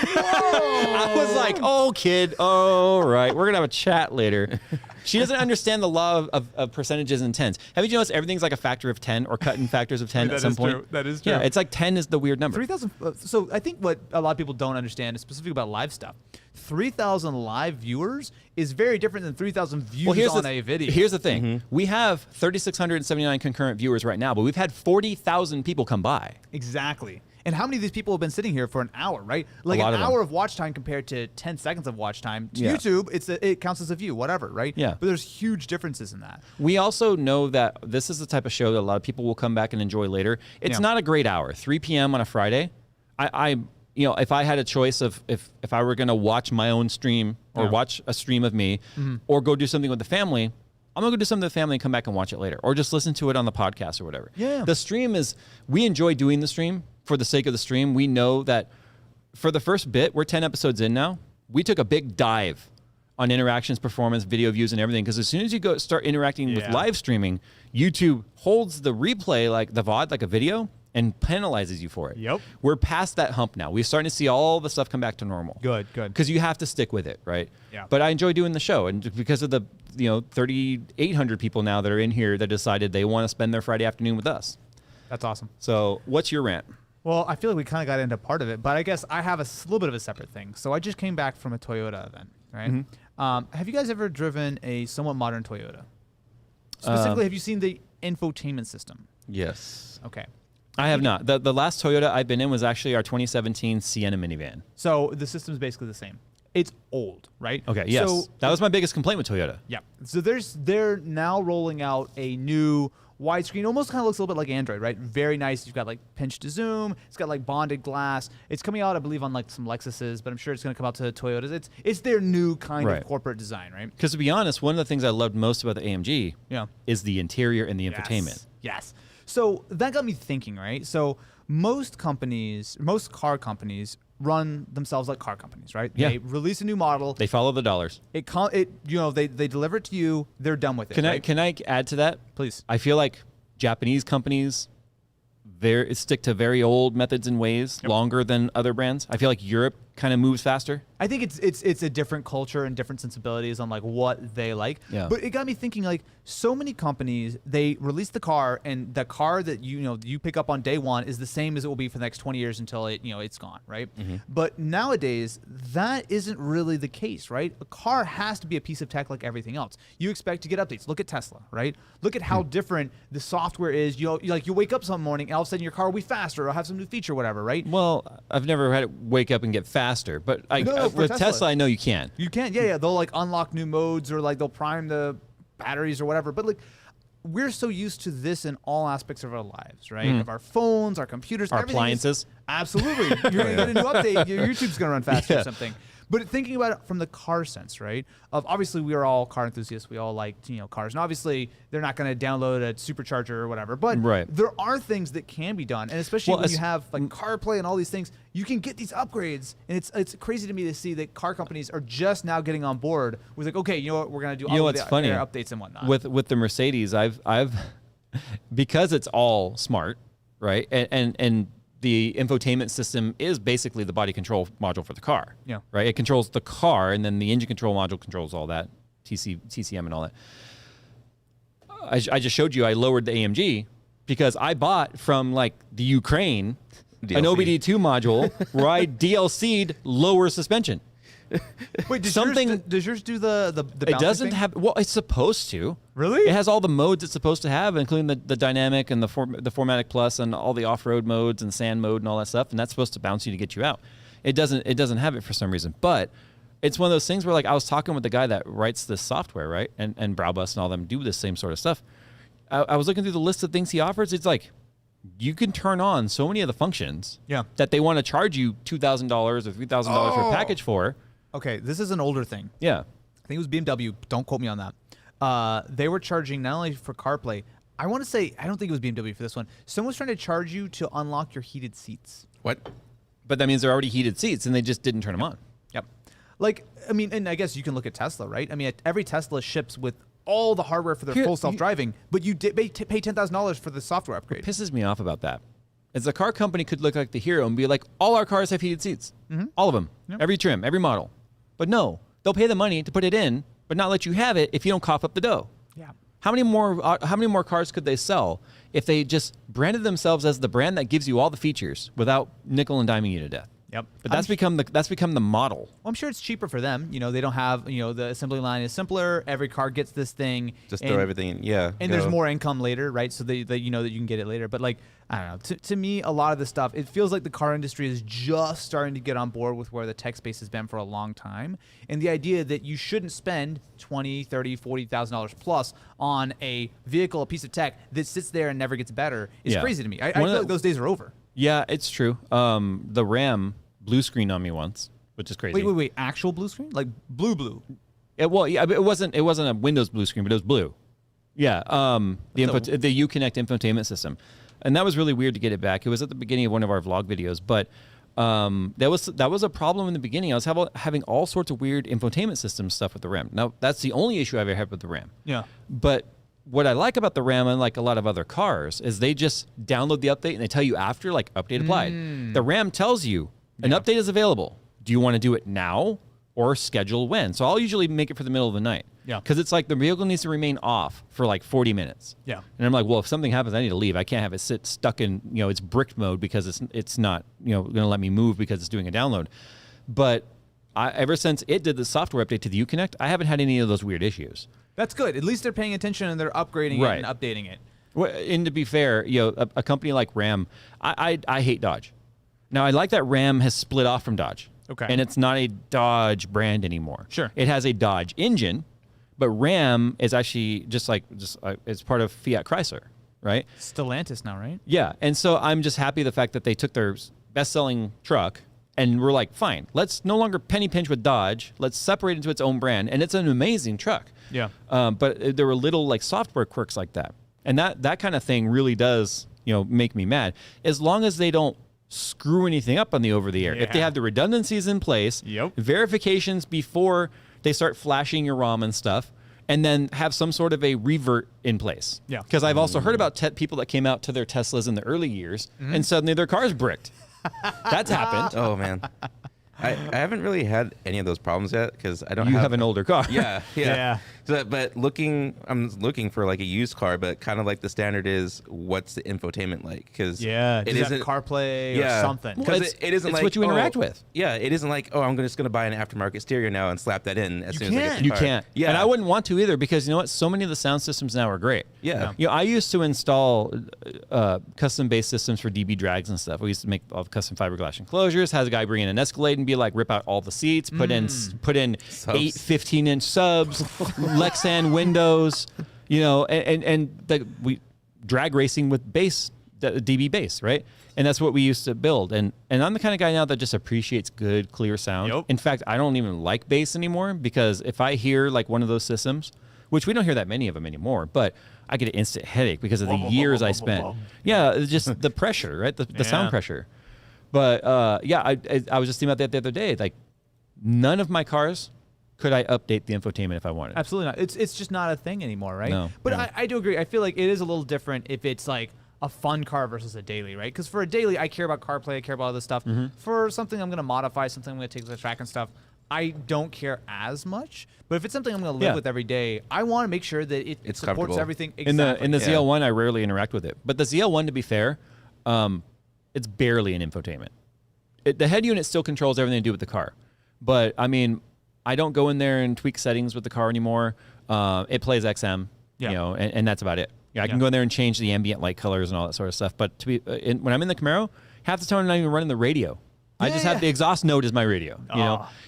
I was like, oh, kid, all right, we're going to have a chat later. She doesn't understand the law of percentages and tens. Have you noticed everything's like a factor of 10 or cut in factors of 10 at some point? True. That is true. Yeah, it's like 10 is the weird number. 3,000. So I think what a lot of people don't understand is specifically about live stuff. 3,000 live viewers is very different than 3,000 views on a video. Here's the thing. We have 3,679 concurrent viewers right now, but we've had 40,000 people come by. Exactly. And how many of these people have been sitting here for an hour, right? Like an hour of watch time compared to 10 seconds of watch time. To YouTube, it counts as a view, whatever, right? Yeah. But there's huge differences in that. We also know that this is the type of show that a lot of people will come back and enjoy later. It's not a great hour. 3 p.m. on a Friday. If I had a choice of if I were going to watch my own stream or watch a stream of me or go do something with the family, I'm going to go do something with the family and come back and watch it later or just listen to it on the podcast or whatever. Yeah. The stream we enjoy doing the stream for the sake of the stream. We know that for the first bit, we're 10 episodes in now. We took a big dive on interactions, performance, video views, and everything. Because as soon as you start interacting with live streaming, YouTube holds the replay, like the VOD, like a video, and penalizes you for it. Yep. We're past that hump now. We're starting to see all the stuff come back to normal. Good. Because you have to stick with it, right? Yeah. But I enjoy doing the show. And because of the 3,800 people now that are in here that decided they want to spend their Friday afternoon with us. That's awesome. So what's your rant? Well, I feel like we kind of got into part of it, but I guess I have a little bit of a separate thing. So I just came back from a Toyota event, right? Have you guys ever driven a somewhat modern Toyota? Specifically, have you seen the infotainment system? Yes. Okay. I have not. The last Toyota I've been in was actually our 2017 Sienna minivan. So the system is basically the same. it's old, right? Okay, yes. So, That was my biggest complaint with Toyota. yeah. So they're now rolling out a new widescreen, almost kind of looks a little bit like Android, right? Very nice. You've got like pinch to zoom. It's got like bonded glass. It's coming out, I believe, on like some Lexuses, but I'm sure it's going to come out to Toyotas. It's their new kind of corporate design, right? Because to be honest, one of the things I loved most about the AMG is the interior and the infotainment. Yes. So that got me thinking, right? So most car companies run themselves like car companies, right? Yeah. They release a new model. They follow the dollars. They deliver it to you. They're done with it. Right? Can I add to that? Please. I feel like Japanese companies stick to very old methods and ways longer than other brands. I feel like Europe kind of moves faster. I think it's a different culture and different sensibilities on like what they like. Yeah. But it got me thinking, like, so many companies, they release the car, and the car that you pick up on day one is the same as it will be for the next 20 years until it's gone, right? Mm-hmm. But nowadays that isn't really the case, right? A car has to be a piece of tech like everything else. You expect to get updates. Look at Tesla, right? Look at how different the software is. You wake up some morning and all of a sudden your car will be faster or have some new feature, whatever, right? Well, I've never had it wake up and get faster, but with Tesla, I know you can. You can, yeah. They'll like unlock new modes or like they'll prime the batteries or whatever. But like, we're so used to this in all aspects of our lives, right? Of our phones, our computers, Our everything appliances. Absolutely. You're going to get a new update. Your YouTube's going to run faster or something. But thinking about it from the car sense, right? Of obviously we are all car enthusiasts. We all like cars, and obviously they're not going to download a supercharger or whatever. But there are things that can be done, and especially when you have like CarPlay and all these things, you can get these upgrades. And it's crazy to me to see that car companies are just now getting on board with like, okay, you know what, we're going to do all of the updates and whatnot. With the Mercedes, I've because it's all smart, right? And the infotainment system is basically the body control module for the car. Yeah. Right? It controls the car, and then the engine control module controls all that, TCM and all that. I just showed you I lowered the AMG because I bought from like the Ukraine an OBD2 module where I DLC'd lower suspension. Wait, does yours do the It doesn't thing? have. Well, it's supposed to. Really? It has all the modes it's supposed to have, including the dynamic and the 4MATIC Plus and all the off-road modes and sand mode and all that stuff. And that's supposed to bounce you to get you out. It doesn't have it for some reason. But it's one of those things where like I was talking with the guy that writes this software, right? And Browbus and all them do this same sort of stuff. I was looking through the list of things he offers. It's like you can turn on so many of the functions that they want to charge you $2,000 or $3,000 for a package for. Okay, this is an older thing. Yeah. I think it was BMW. Don't quote me on that. They were charging not only for CarPlay. I want to say, I don't think it was BMW for this one. Someone was trying to charge you to unlock your heated seats. What? But that means they're already heated seats, and they just didn't turn them on. Yep. Like, I mean, and I guess you can look at Tesla, right? I mean, every Tesla ships with all the hardware for their full self-driving, but you pay $10,000 for the software upgrade. What pisses me off about that is a car company could look like the hero and be like, all our cars have heated seats. All of them. Yep. Every trim, every model. But no, they'll pay the money to put it in, but not let you have it if you don't cough up the dough. Yeah. How many more cars could they sell if they just branded themselves as the brand that gives you all the features without nickel and diming you to death? Yep. But that's become the model. Well, I'm sure it's cheaper for them. They don't have, the assembly line is simpler. Every car gets this thing. Just throw everything in. Yeah. And there's more income later, right? So they you know that you can get it later. But like, I don't know. To me, a lot of this stuff, it feels like the car industry is just starting to get on board with where the tech space has been for a long time. And the idea that you shouldn't spend $20,000, $30,000, $40,000 plus on a vehicle, a piece of tech that sits there and never gets better is crazy to me. I feel like those days are over. Yeah, it's true. The RAM blue screen on me once, which is crazy. Wait. Actual blue screen? Like blue? It wasn't a Windows blue screen, but it was blue. Yeah. The Uconnect infotainment system. And that was really weird to get it back. It was at the beginning of one of our vlog videos, but that was a problem in the beginning. I was having all sorts of weird infotainment system stuff with the RAM. Now, that's the only issue I've ever had with the RAM. Yeah. But what I like about the RAM, unlike a lot of other cars, is they just download the update and they tell you after, like, update applied. The RAM tells you an update is available. Do you want to do it now or schedule when? So I'll usually make it for the middle of the night. Yeah. Because it's like the vehicle needs to remain off for like 40 minutes. Yeah. And I'm like, well, if something happens, I need to leave. I can't have it sit stuck in, its bricked mode because it's not, going to let me move because it's doing a download. But ever since it did the software update to the Uconnect, I haven't had any of those weird issues. That's good. At least they're paying attention and they're upgrading it and updating it. Well, and to be fair, a company like Ram, I hate Dodge. Now, I like that Ram has split off from Dodge. Okay. And it's not a Dodge brand anymore. Sure. It has a Dodge engine, but Ram is actually just it's part of Fiat Chrysler, right? Stellantis now, right? Yeah. And so I'm just happy the fact that they took their best-selling truck and we're like, fine, let's no longer penny pinch with Dodge. Let's separate into its own brand. And it's an amazing truck. Yeah. But there were little like software quirks like that. And that kind of thing really does, make me mad. As long as they don't screw anything up on the over-the-air. If they have the redundancies in place, verifications before they start flashing your ROM and stuff, and then have some sort of a revert in place. Yeah. Because I've also heard about people that came out to their Teslas in the early years, and suddenly their car's bricked. That's happened. Oh man, I haven't really had any of those problems yet because I don't. You have an older car. Yeah. So, but I'm looking for like a used car, but kind of like the standard is what's the infotainment like? Because it isn't CarPlay or something. Because it isn't it's like what you interact with. Yeah, it isn't like I'm just gonna buy an aftermarket stereo now and slap that in as soon as I get the You car. can't. Yeah, And I wouldn't want to either because you know what? So many of the sound systems now are great. Yeah. I used to install custom-based systems for DB drags and stuff. We used to make all custom fiberglass enclosures. Has a guy bring in an Escalade and be like, rip out all the seats, put in Subs. 8 15-inch subs, Lexan windows, we drag racing with bass, DB bass, right? And that's what we used to build. And I'm the kind of guy now that just appreciates good, clear sound. Yep. In fact, I don't even like bass anymore because if I hear like one of those systems, which we don't hear that many of them anymore, but I get an instant headache because of the years I spent. Yeah, it's just the pressure, right? The sound pressure. But I was just thinking about that the other day. Like, none of my cars could I update the infotainment if I wanted. Absolutely not. It's just not a thing anymore, right? No. But No. I do agree. I feel like it is a little different if it's like a fun car versus a daily, right? Because for a daily, I care about CarPlay, I care about all this stuff. For something I'm going to modify, something I'm going to take to the track and stuff, I don't care as much. But if it's something I'm going to live with every day, I want to make sure that it It's supports comfortable. everything exactly. In the ZL1, I rarely interact with it. But the ZL1, to be fair, it's barely an infotainment. The head unit still controls everything to do with the car. But, I mean, I don't go in there and tweak settings with the car anymore. It plays XM, and that's about it. I can go in there and change the ambient light colors and all that sort of stuff. But when I'm in the Camaro, half the time I'm not even running the radio. I just have the exhaust node as my radio,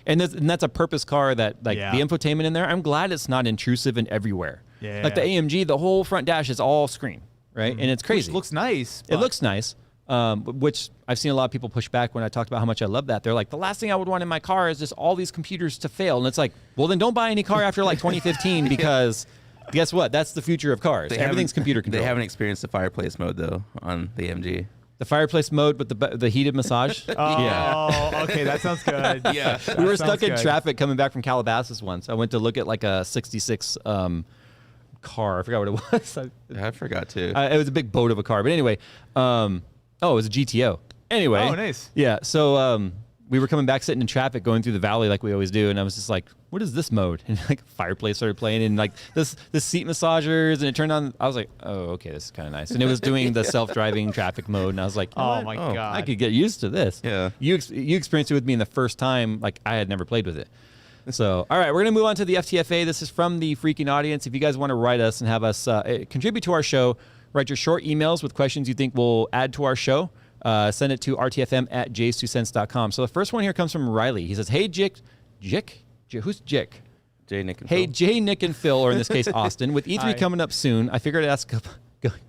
and that's a purpose car that the infotainment in there. I'm glad it's not intrusive and everywhere. Yeah. Like the AMG, the whole front dash is all screen, right? And it's crazy. Which looks nice. It looks nice. Which I've seen a lot of people push back when I talked about how much I love that. They're like, the last thing I would want in my car is just all these computers to fail. And it's like, well, then don't buy any car after like 2015 because guess what? That's the future of cars. Everything's computer controlled. They haven't experienced the fireplace mode though on the MG. The fireplace mode with the heated massage. Okay, that sounds good. Yeah. We were stuck in traffic coming back from Calabasas once. I went to look at like a 66 car. I forgot what it was. I forgot too. It was a big boat of a car. But anyway, it was a GTO. Anyway. Oh, nice. Yeah. So we were coming back sitting in traffic going through the valley like we always do. And I was just like, what is this mode? And like fireplace started playing and like this seat massagers and it turned on. I was like, oh, okay, this is kind of nice. And it was doing the self-driving traffic mode. And I was like, oh my God. I could get used to this. Yeah. You experienced it with me in the first time. Like I had never played with it. So, all right, we're going to move on to the FTFA. This is from the freaking audience. If you guys want to write us and have us contribute to our show, write your short emails with questions you think will add to our show. Send it to rtfm@jays2cents.com. So the first one here comes from Riley. He says, hey, Jick? Who's Jick? Jay, Nick, and Hey, Phil. Jay, Nick, and Phil, or in this case, Austin. With E3 Hi. coming up soon, I figured I'd ask a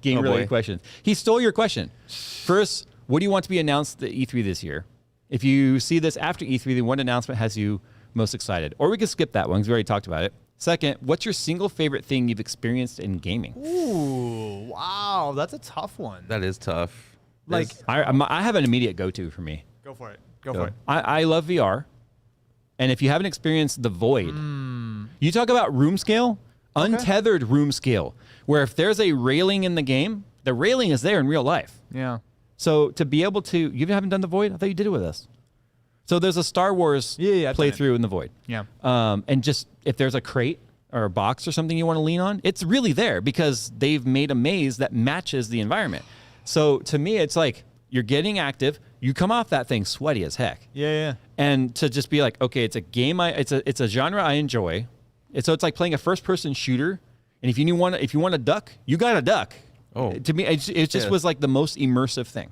game-related boy. questions. He stole your question. First, what do you want to be announced at E3 this year? If you see this after E3, then what announcement has you most excited? Or we could skip that one because we already talked about it. Second, what's your single favorite thing you've experienced in gaming? Ooh, wow, that's a tough one. That is tough. Like, I have an immediate go-to for me. go for it. Go for it. I love VR. And if you haven't experienced the Void, you talk about room scale, untethered room scale, where if there's a railing in the game, the railing is there in real life. Yeah. So to be able to, you haven't done the Void? I thought you did it with us. So there's a Star Wars I've done it. playthrough in the Void. Yeah. And just if there's a crate or a box or something you want to lean on, it's really there because they've made a maze that matches the environment. So to me, it's like you're getting active. You come off that thing sweaty as heck. Yeah. And to just be like, okay, it's a game. It's a genre I enjoy. So it's like playing a first-person shooter. And if you want to duck, you got to duck. Oh. To me, it just was like the most immersive thing.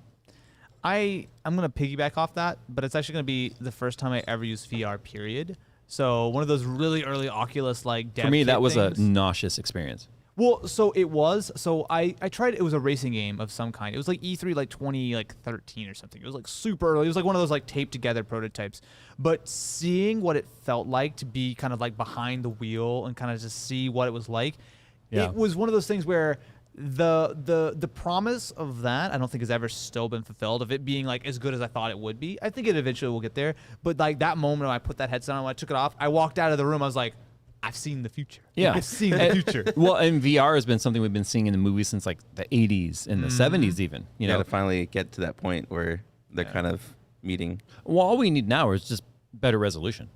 I'm gonna piggyback off that, but it's actually gonna be the first time I ever used VR. Period. So one of those really early Oculus like dev For me, kit that was things. a nauseous experience. Well, so it was. So I tried. It was a racing game of some kind. It was like E3 like 2013 or something. It was like super early. It was like one of those like taped together prototypes. But seeing what it felt like to be kind of like behind the wheel and kind of just see what it was like, it was one of those things where the promise of that I don't think has ever still been fulfilled, of it being like as good as I thought it would be. I think it eventually will get there. But like that moment when I put that headset on, when I took it off, I walked out of the room. I was like, I've seen the future. Yeah. I've seen the future. Well, and VR has been something we've been seeing in the movies since like the 80s and the 70s even. You know, to finally get to that point where they're kind of meeting. well, all we need now is just better resolution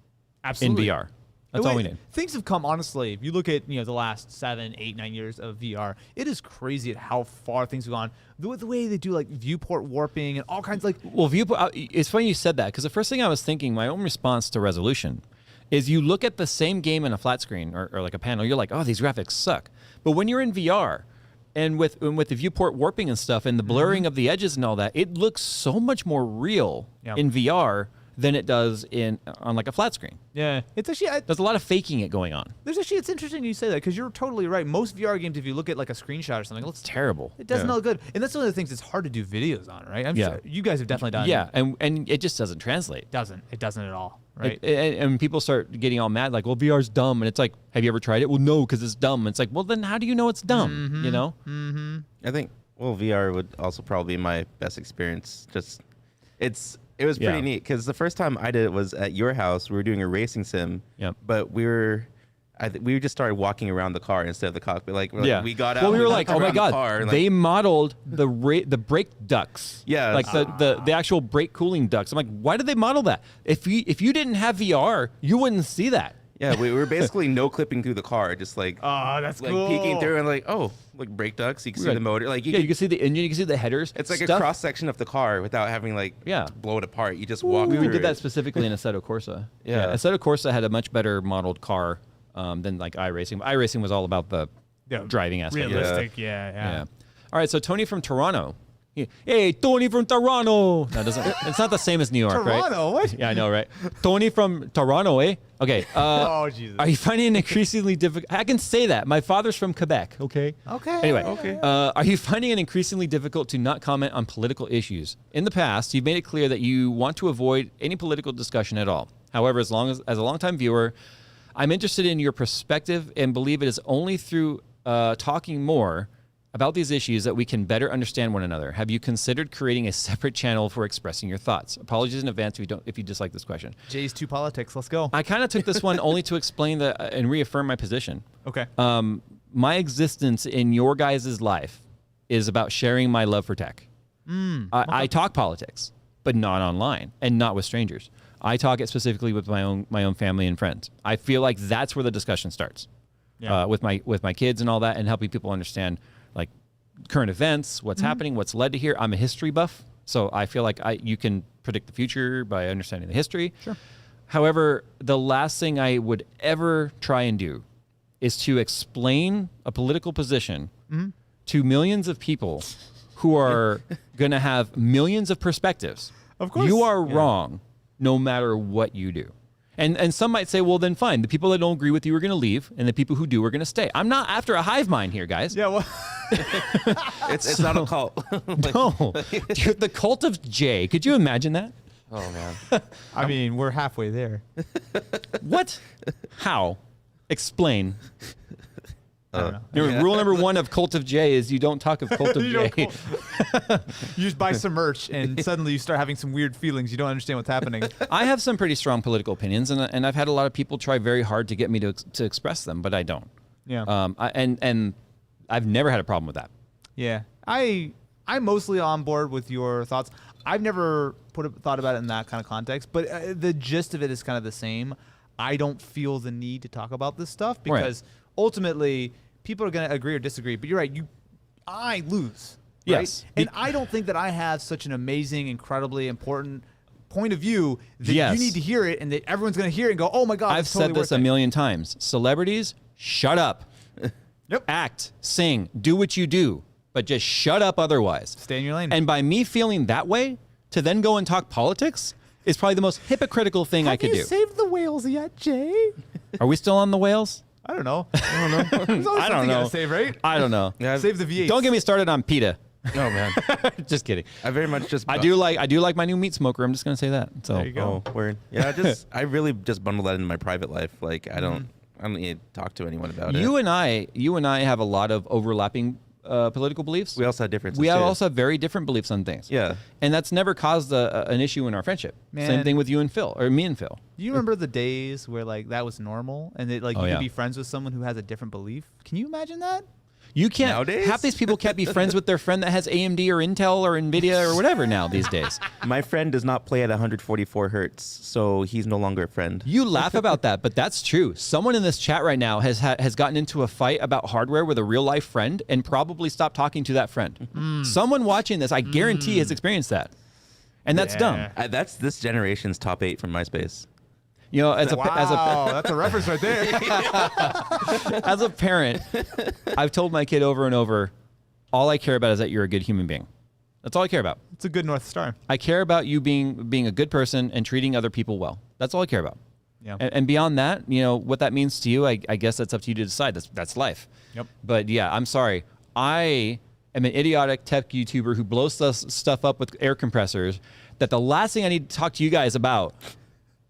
Absolutely. in VR. That's all we need. Things have come, honestly, if you look at the last 7, 8, 9 years of VR, it is crazy at how far things have gone. The way they do like viewport warping and all kinds like Well, viewport. It's funny you said that because the first thing I was thinking, my own response to resolution, is you look at the same game in a flat screen or like a panel, you're like, oh, these graphics suck. But when you're in VR, and with the viewport warping and stuff, and the blurring of the edges and all that, it looks so much more real in VR than it does on like a flat screen. Yeah, it's actually There's a lot of faking it going on. it's interesting you say that because you're totally right. Most VR games, if you look at like a screenshot or something, it looks Terrible. It doesn't look good, and that's one of the things it's hard to do videos on, right? I'm sure you guys have definitely done. Yeah, and it just doesn't translate. It doesn't at all, right? And people start getting all mad, like, well, VR's dumb. And it's like, have you ever tried it? Well, no, because it's dumb. And it's like, well, then how do you know it's dumb? You know? Mm-hmm. I think, VR would also probably be my best experience. It was pretty neat because the first time I did it was at your house. We were doing a racing sim, but we just started walking around the car instead of the cockpit. We got out. Well, we were like, oh my the god, car, they modeled the brake ducts. Yeah, like the actual brake cooling ducts. I'm like, why did they model that? If you didn't have VR, you wouldn't see that. Yeah, we were basically no clipping through the car, just like that's cool. peeking through and like brake ducts. You can see the motor. Like you can see the engine, you can see the headers. It's like a cross section of the car without having blow it apart. You just walk. We through did that it. specifically in Assetto Corsa. Yeah. Assetto Corsa had a much better modeled car than like iRacing. iRacing was all about the driving aspect. Realistic, yeah. All right, so Tony from Toronto. Hey, Tony from Toronto. That doesn't. It's not the same as New York, right? Toronto, what? Yeah, I know, right? Tony from Toronto, eh? Okay. Oh, Jesus. Are you finding it increasingly difficult? I can say that. My father's from Quebec, okay? Okay. Anyway, Okay. Are you finding it increasingly difficult to not comment on political issues? In the past, you've made it clear that you want to avoid any political discussion at all. However, as a longtime viewer, I'm interested in your perspective and believe it is only through talking more about these issues that we can better understand one another. Have you considered creating a separate channel for expressing your thoughts? Apologies in advance if you dislike this question. Jay's 2 politics. Let's go. I kind of took this one only to explain and reaffirm my position. Okay. My existence in your guys' life is about sharing my love for tech. I talk politics, but not online and not with strangers. I talk it specifically with my own family and friends. I feel like that's where the discussion starts. With my kids and all that, and helping people understand like current events, what's happening, what's led to here. I'm a history buff, so I feel like you can predict the future by understanding the history. Sure. However, the last thing I would ever try and do is to explain a political position to millions of people who are going to have millions of perspectives. Of course. You are wrong no matter what you do. And some might say, well, then fine. The people that don't agree with you are going to leave, and the people who do are going to stay. I'm not after a hive mind here, guys. Yeah, well, It's not a cult. No. Dude, the cult of Jay. Could you imagine that? Oh man. I mean, we're halfway there. What? How? Explain. I don't know. Rule number 1 of Cult of J is you don't talk of Cult of You J. You just buy some merch, and suddenly you start having some weird feelings. You don't understand what's happening. I have some pretty strong political opinions, and I've had a lot of people try very hard to get me to express them, but I don't. Yeah. And I've never had a problem with that. Yeah. I'm mostly on board with your thoughts. I've never thought about it in that kind of context, but the gist of it is kind of the same. I don't feel the need to talk about this stuff because ultimately people are going to agree or disagree. But you're right. I lose. Right? Yes. And I don't think that I have such an amazing, incredibly important point of view that Yes. you need to hear it and that everyone's going to hear it and go, oh my God, I've it's totally said this worth a it. million times. Celebrities, shut up. Yep. Act, sing, do what you do, but just shut up otherwise. Stay in your lane. And by me feeling that way, to then go and talk politics is probably the most hypocritical thing I could do. Have you saved the whales yet, Jay? Are we still on the whales? I don't know. There's always I don't something you know. gotta save, right? I don't know. Yeah, Save the V8. Don't get me started on PETA. Oh man, Just kidding. I very much just. I do like my new meat smoker. I'm just gonna say that. So There you go. Oh, word. Yeah, I really just bundle that into my private life. Like I don't need to talk to anyone about it. you and I have a lot of overlapping political beliefs. We also have differences. We too. also have very different beliefs on things. Yeah. And that's never caused an issue in our friendship. Same Man. thing with you and Phil, or me and Phil. Do you remember the days where like that was normal and you yeah. could be friends with someone who has a different belief? Can you imagine that? You can't. Nowadays? Half these people can't be friends with their friend that has AMD or Intel or Nvidia or whatever now these days. My friend does not play at 144 hertz, so he's no longer a friend. You laugh about that, but that's true. Someone in this chat right now has gotten into a fight about hardware with a real life friend and probably stopped talking to that friend. Someone watching this, I guarantee, has experienced that, and that's dumb. That's this generation's top 8 from MySpace. You know, as a that's a reference right there. as a parent, I've told my kid over and over, all I care about is that you're a good human being. That's all I care about. It's a good North Star. I care about you being a good person and treating other people well. That's all I care about. Yeah. And beyond that, you know, what that means to you, I guess that's up to you to decide. That's life. Yep. But yeah, I'm sorry. I am an idiotic tech YouTuber who blows stuff up with air compressors that the last thing I need to talk to you guys about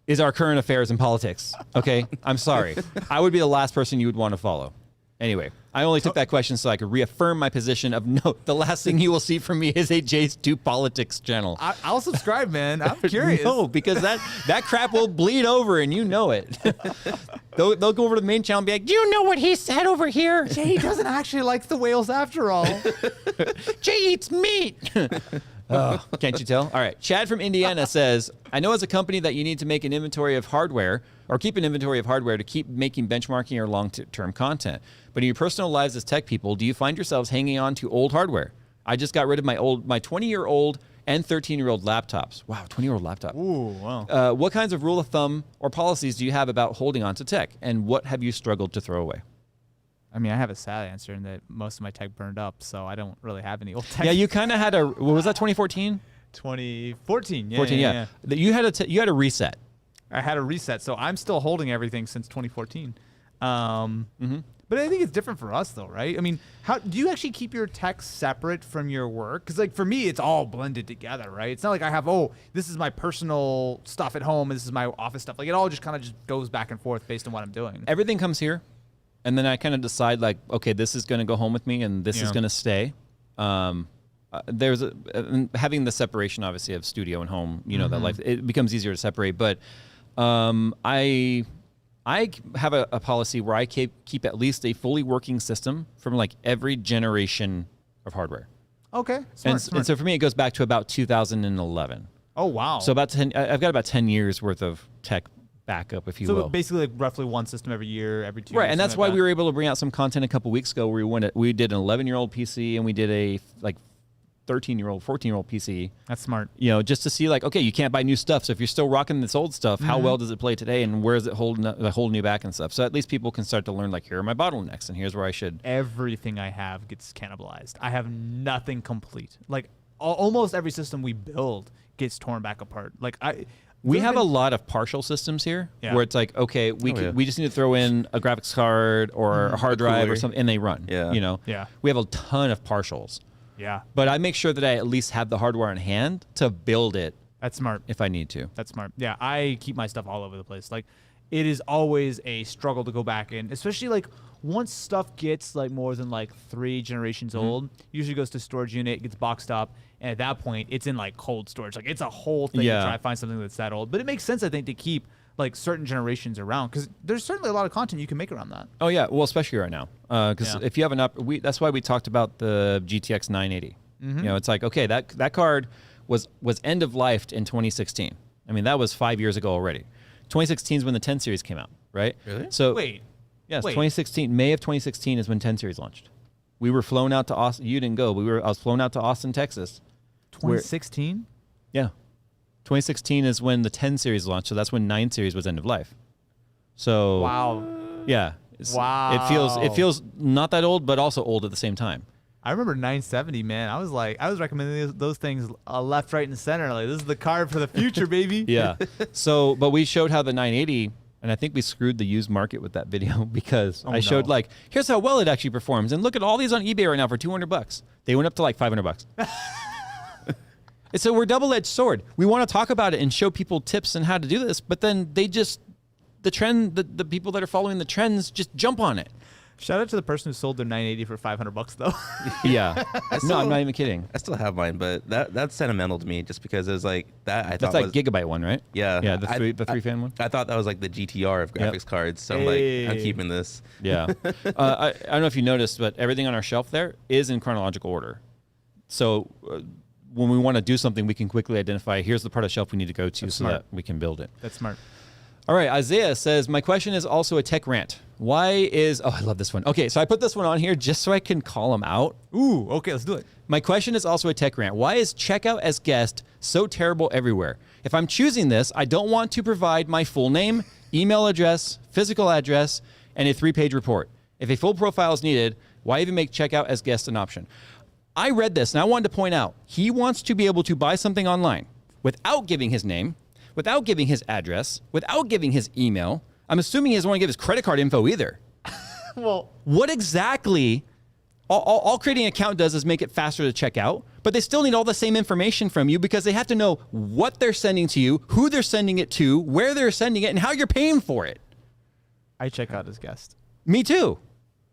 is our current affairs and politics. Okay? I'm sorry. I would be the last person you would want to follow. Anyway, I only took that question so I could reaffirm my position of no, the last thing you will see from me is a Jay's 2 Politics channel. I'll subscribe, man. I'm curious. No, because that crap will bleed over and you know it. They'll go over to the main channel and be like, do you know what he said over here? Jay doesn't actually like the whales after all. Jay eats meat. Oh, can't you tell? All right. Chad from Indiana says, I know as a company that you need to make an inventory of hardware or keep an inventory of hardware to keep making benchmarking or long-term content. But in your personal lives as tech people, do you find yourselves hanging on to old hardware? I just got rid of my 20-year-old and 13-year-old laptops. Wow, 20-year-old laptop. Ooh, wow. What kinds of rule of thumb or policies do you have about holding on to tech? And what have you struggled to throw away? I mean, I have a sad answer in that most of my tech burned up, so I don't really have any old tech. Yeah, you kind of had what was that, 2014? 2014, yeah. 14, yeah. You had a reset. I had a reset, so I'm still holding everything since 2014. But I think it's different for us, though, right? I mean, how do you actually keep your tech separate from your work? Because, like, for me, it's all blended together, right? It's not like I have, this is my personal stuff at home, and this is my office stuff. Like, it all just kind of just goes back and forth based on what I'm doing. Everything comes here. And then I kind of decide, like, okay, this is going to go home with me and this is going to stay. There's having the separation, obviously, of studio and home, you know, that life, it becomes easier to separate. But I have a policy where I keep at least a fully working system from, like, every generation of hardware. Okay. And so for me, it goes back to about 2011. Oh, wow. So I've got about 10 years worth of tech backup, if you will. So basically, like, roughly one system every year, every 2 years. Right, and that's why we were able to bring out some content a couple weeks ago where we did an 11-year-old PC and we did a 13-year-old, 14-year-old PC. That's smart. You know, just to see, like, okay, you can't buy new stuff. So if you're still rocking this old stuff, how well does it play today, and where is it holding you back and stuff? So at least people can start to learn, like, here are my bottlenecks, and here's where I should. Everything I have gets cannibalized. I have nothing complete. Like, almost every system we build gets torn back apart. Like, we have a lot of partial systems here where it's like, okay, we just need to throw in a graphics card or a hard drive or something, and they run. Yeah. You know? Yeah. We have a ton of partials. Yeah. But I make sure that I at least have the hardware on hand to build it. That's smart. If I need to. That's smart. Yeah, I keep my stuff all over the place. Like, it is always a struggle to go back in, especially, like, once stuff gets, like, more than, like, 3 generations old, usually goes to storage unit, gets boxed up, and at that point, it's in, like, cold storage. Like, it's a whole thing to try to find something that's that old. But it makes sense, I think, to keep, like, certain generations around, because there's certainly a lot of content you can make around that. Oh, yeah. Well, especially right now. Because if you have that's why we talked about the GTX 980. You know, it's like, okay, that card was end of lifed in 2016. I mean, that was 5 years ago already. 2016 is when the 10 series came out, right? Really? So Yes, 2016, May of 2016 is when 10 series launched. We were flown out to Austin. You didn't go. I was flown out to Austin, Texas. 2016? Yeah. 2016 is when the 10 series launched, so that's when 9 series was end of life. So Wow. yeah. Wow. It feels not that old, but also old at the same time. I remember 970, man. I was recommending those things left, right, and center. Like, this is the card for the future, baby. Yeah. So, but we showed how the 980, and I think we screwed the used market with that video because I showed like, here's how well it actually performs, and look at all these on eBay right now for $200. They went up to like $500. And so we're double-edged sword. We want to talk about it and show people tips and how to do this, but then they just, the trend, the people that are following the trends just jump on it. Shout out to the person who sold their 980 for $500 though. Yeah. No, I'm not even kidding. I still have mine, but that's sentimental to me just because it was like that. I thought that's like gigabyte one, right? Yeah. Yeah, the three fan one. I thought that was like the GTR of graphics cards. So I'm like, I'm keeping this. Yeah. I don't know if you noticed, but everything on our shelf there is in chronological order. So when we want to do something, we can quickly identify, here's the part of the shelf we need to go to so that we can build it. That's smart. All right, Isaiah says, my question is also a tech rant. Why is, I love this one. Okay, so I put this one on here just so I can call them out. Ooh, okay, let's do it. My question is also a tech rant. Why is checkout as guest so terrible everywhere? If I'm choosing this, I don't want to provide my full name, email address, physical address, and a 3-page report. If a full profile is needed, why even make checkout as guest an option? I read this and I wanted to point out, he wants to be able to buy something online without giving his name, without giving his address, without giving his email. I'm assuming he doesn't want to give his credit card info either. Well, what exactly, all creating an account does is make it faster to check out, but they still need all the same information from you because they have to know what they're sending to you, who they're sending it to, where they're sending it, and how you're paying for it. I check out as guest. Me too.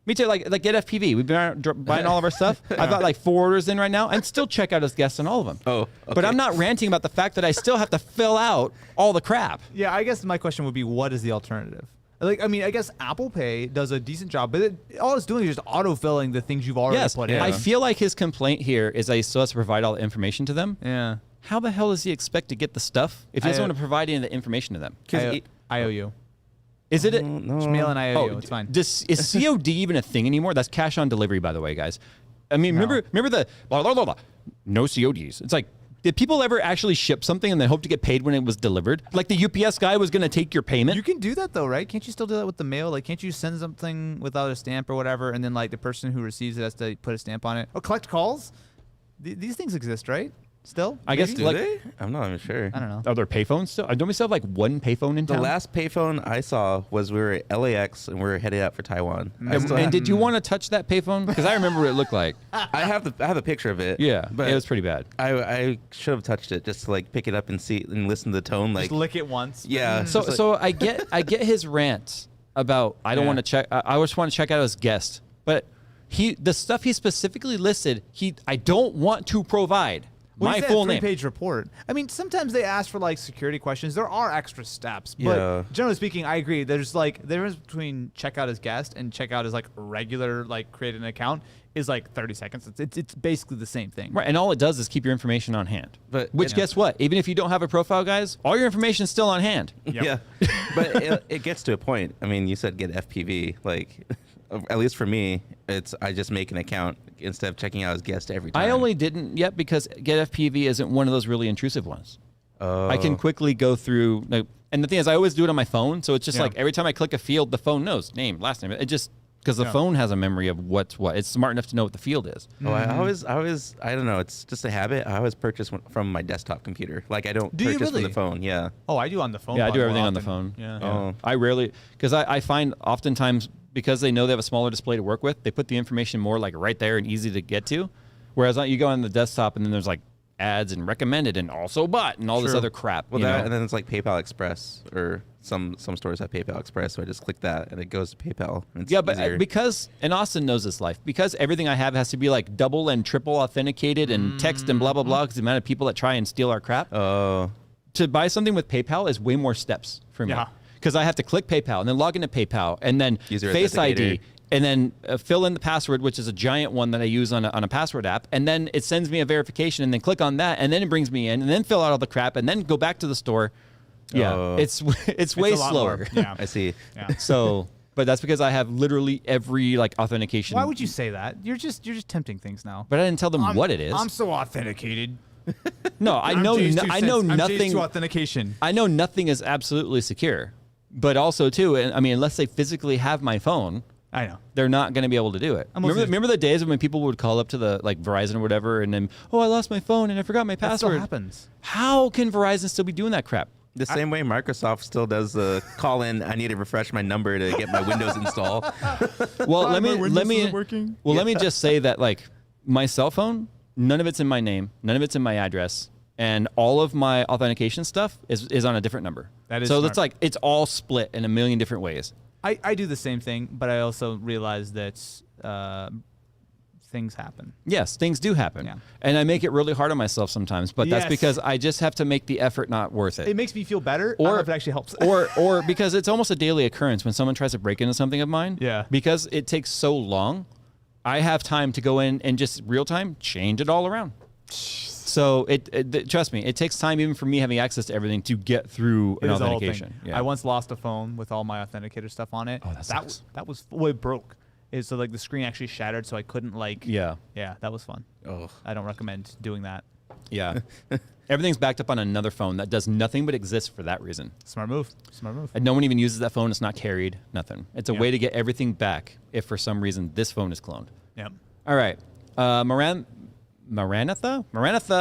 Me too, like get FPV. We've been buying all of our stuff. I've got like 4 orders in right now and still check out as guests on all of them. Oh, okay. But I'm not ranting about the fact that I still have to fill out all the crap. Yeah, I guess my question would be, what is the alternative? Like, I mean, I guess Apple Pay does a decent job, but all it's doing is just auto-filling the things you've already put in. I feel like his complaint here is that he still has to provide all the information to them. Yeah. How the hell does he expect to get the stuff if he doesn't want to provide any of the information to them? I owe you. Is it? No. Just mail and IOU. It's fine. Is COD even a thing anymore? That's cash on delivery, by the way, guys. I mean, remember the blah, blah, blah, blah. No CODs. It's like, did people ever actually ship something and then hope to get paid when it was delivered? Like the UPS guy was going to take your payment? You can do that though, right? Can't you still do that with the mail? Like, can't you send something without a stamp or whatever, and then like the person who receives it has to put a stamp on it? Or collect calls? These things exist, right? Still? I guess. Do they? I'm not even sure. I don't know. Are there payphones still? Don't we still have like one payphone in town? The last payphone I saw was we were at LAX and we were headed out for Taiwan. And did you want to touch that payphone? Because I remember what it looked like. I have a picture of it. Yeah, but it was pretty bad. I should have touched it just to like pick it up and see and listen to the tone. Like just lick it once. Yeah. So I get his rant about I don't want to check. I just want to check out his guest, but the stuff he specifically listed, I don't want to provide. Well, my full name. 3-page report. I mean, sometimes they ask for like security questions. There are extra steps, but generally speaking, I agree. There's like the difference between checkout as guest and checkout as like regular, like create an account is like 30 seconds. It's basically the same thing. Right, and all it does is keep your information on hand. But which guess what? Even if you don't have a profile, guys, all your information is still on hand. Yep. Yeah, but it gets to a point. I mean, you said get FPV. Like, at least for me, I just make an account instead of checking out as guest every time. I only didn't yet because get FPV isn't one of those really intrusive ones. I can quickly go through. And the thing is, I always do it on my phone, so it's just like every time I click a field, the phone knows name, last name. It just because the phone has a memory of what's what. It's smart enough to know what the field is. Oh, I always, I don't know. It's just a habit. I always purchase from my desktop computer. Like I don't purchase from the phone. Yeah. Oh, I do on the phone. Yeah, I do everything on the phone. Yeah. Oh. I rarely because I find oftentimes because they know they have a smaller display to work with, they put the information more like right there and easy to get to. Whereas you go on the desktop and then there's like ads and recommended and also bought and all this other crap. Well, and then it's like PayPal Express or some stores have PayPal Express, so I just click that and it goes to PayPal. And it's but because and Austin knows this life because everything I have has to be like double and triple authenticated and text and blah blah blah because the amount of people that try and steal our crap. Oh, to buy something with PayPal is way more steps for me. Because I have to click PayPal and then log into PayPal and then Face ID and then fill in the password, which is a giant one that I use on a password app. And then it sends me a verification and then click on that and then it brings me in and then fill out all the crap and then go back to the store. Yeah, it's way slower. Yeah, I see. Yeah. So, but that's because I have literally every like authentication. Why would you say that? You're just tempting things now. But I didn't tell them what it is. I'm so authenticated. No, I know nothing. Authentication. I know nothing is absolutely secure. But also, too, and I mean, unless they physically have my phone, I know. They're not going to be able to do it. Remember the days when people would call up to the like Verizon or whatever, and then, I lost my phone and I forgot my password. That still happens. How can Verizon still be doing that crap? The same way Microsoft still does the call in. I need to refresh my number to get my Windows install. Well, let me just say that like my cell phone, none of it's in my name, none of it's in my address, and all of my authentication stuff is on a different number. That is so. Smart. It's like it's all split in a million different ways. I do the same thing, but I also realize that things happen. Yes, things do happen. Yeah. And I make it really hard on myself sometimes, but that's because I just have to make the effort not worth it. It makes me feel better. I don't know if it actually helps. or because it's almost a daily occurrence when someone tries to break into something of mine. Yeah. Because it takes so long, I have time to go in and just real time change it all around. So trust me, it takes time even for me having access to everything to get through an authentication. Yeah. I once lost a phone with all my authenticator stuff on it. Oh, that was it broke. So like the screen actually shattered, so I couldn't like. Yeah, that was fun. Oh, I don't recommend doing that. Yeah, everything's backed up on another phone that does nothing but exist for that reason. Smart move. And no one even uses that phone. It's not carried. Nothing. It's a way to get everything back if for some reason this phone is cloned. Yep. All right, Maranatha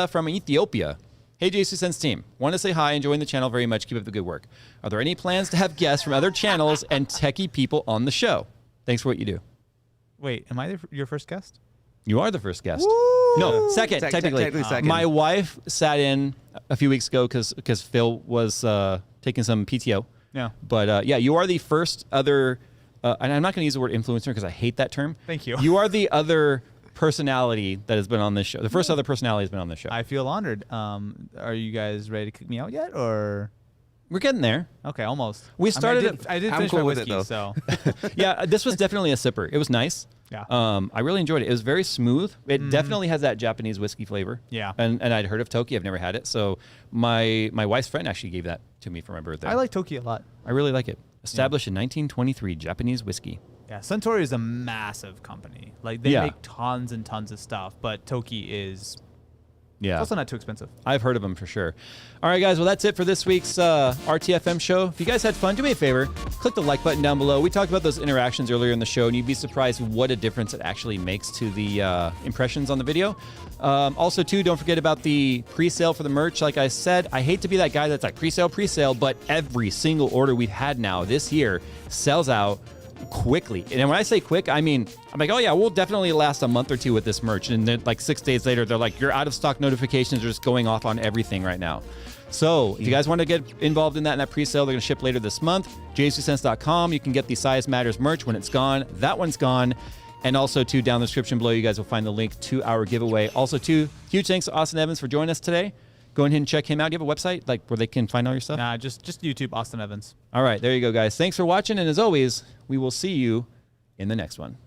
from Ethiopia. Hey, JC Sense team. Want to say hi, enjoying the channel very much. Keep up the good work. Are there any plans to have guests from other channels and techie people on the show? Thanks for what you do. Wait, am I your first guest? You are the first guest. Woo! No, second, technically. Second. My wife sat in a few weeks ago because Phil was taking some PTO. Yeah. But you are the first other, and I'm not going to use the word influencer because I hate that term. Thank you. You are the other personality that has been on this show. The first other personality has been on this show. I feel honored. Are you guys ready to kick me out yet, or? We're getting there. Okay, almost. We started. I did I'm finish cool my with whiskey, it, though. so. Yeah, this was definitely a sipper. It was nice. Yeah. I really enjoyed it. It was very smooth. It definitely has that Japanese whiskey flavor. Yeah. And I'd heard of Toki. I've never had it. So my wife's friend actually gave that to me for my birthday. I like Toki a lot. I really like it. Established in 1923, Japanese whiskey. Yeah, Suntory is a massive company. Like they make tons and tons of stuff, but Toki is also not too expensive. I've heard of them for sure. All right, guys. Well, that's it for this week's RTFM show. If you guys had fun, do me a favor. Click the like button down below. We talked about those interactions earlier in the show, and you'd be surprised what a difference it actually makes to the impressions on the video. Also, too, don't forget about the pre-sale for the merch. Like I said, I hate to be that guy that's like pre-sale, but every single order we've had now this year sells out quickly. And when I say quick, I mean, I'm like, oh yeah, we'll definitely last a month or two with this merch. And then like 6 days later, they're like, your out of stock notifications are just going off on everything right now. So if you guys want to get involved in that pre-sale, they're going to ship later this month. JCSense.com. You can get the Size Matters merch when it's gone. That one's gone. And also, too, down in the description below, you guys will find the link to our giveaway. Also, too, huge thanks to Austin Evans for joining us today. Go ahead and check him out. Do you have a website like where they can find all your stuff? Nah, just YouTube Austin Evans. All right, there you go, guys. Thanks for watching. And as always, we will see you in the next one.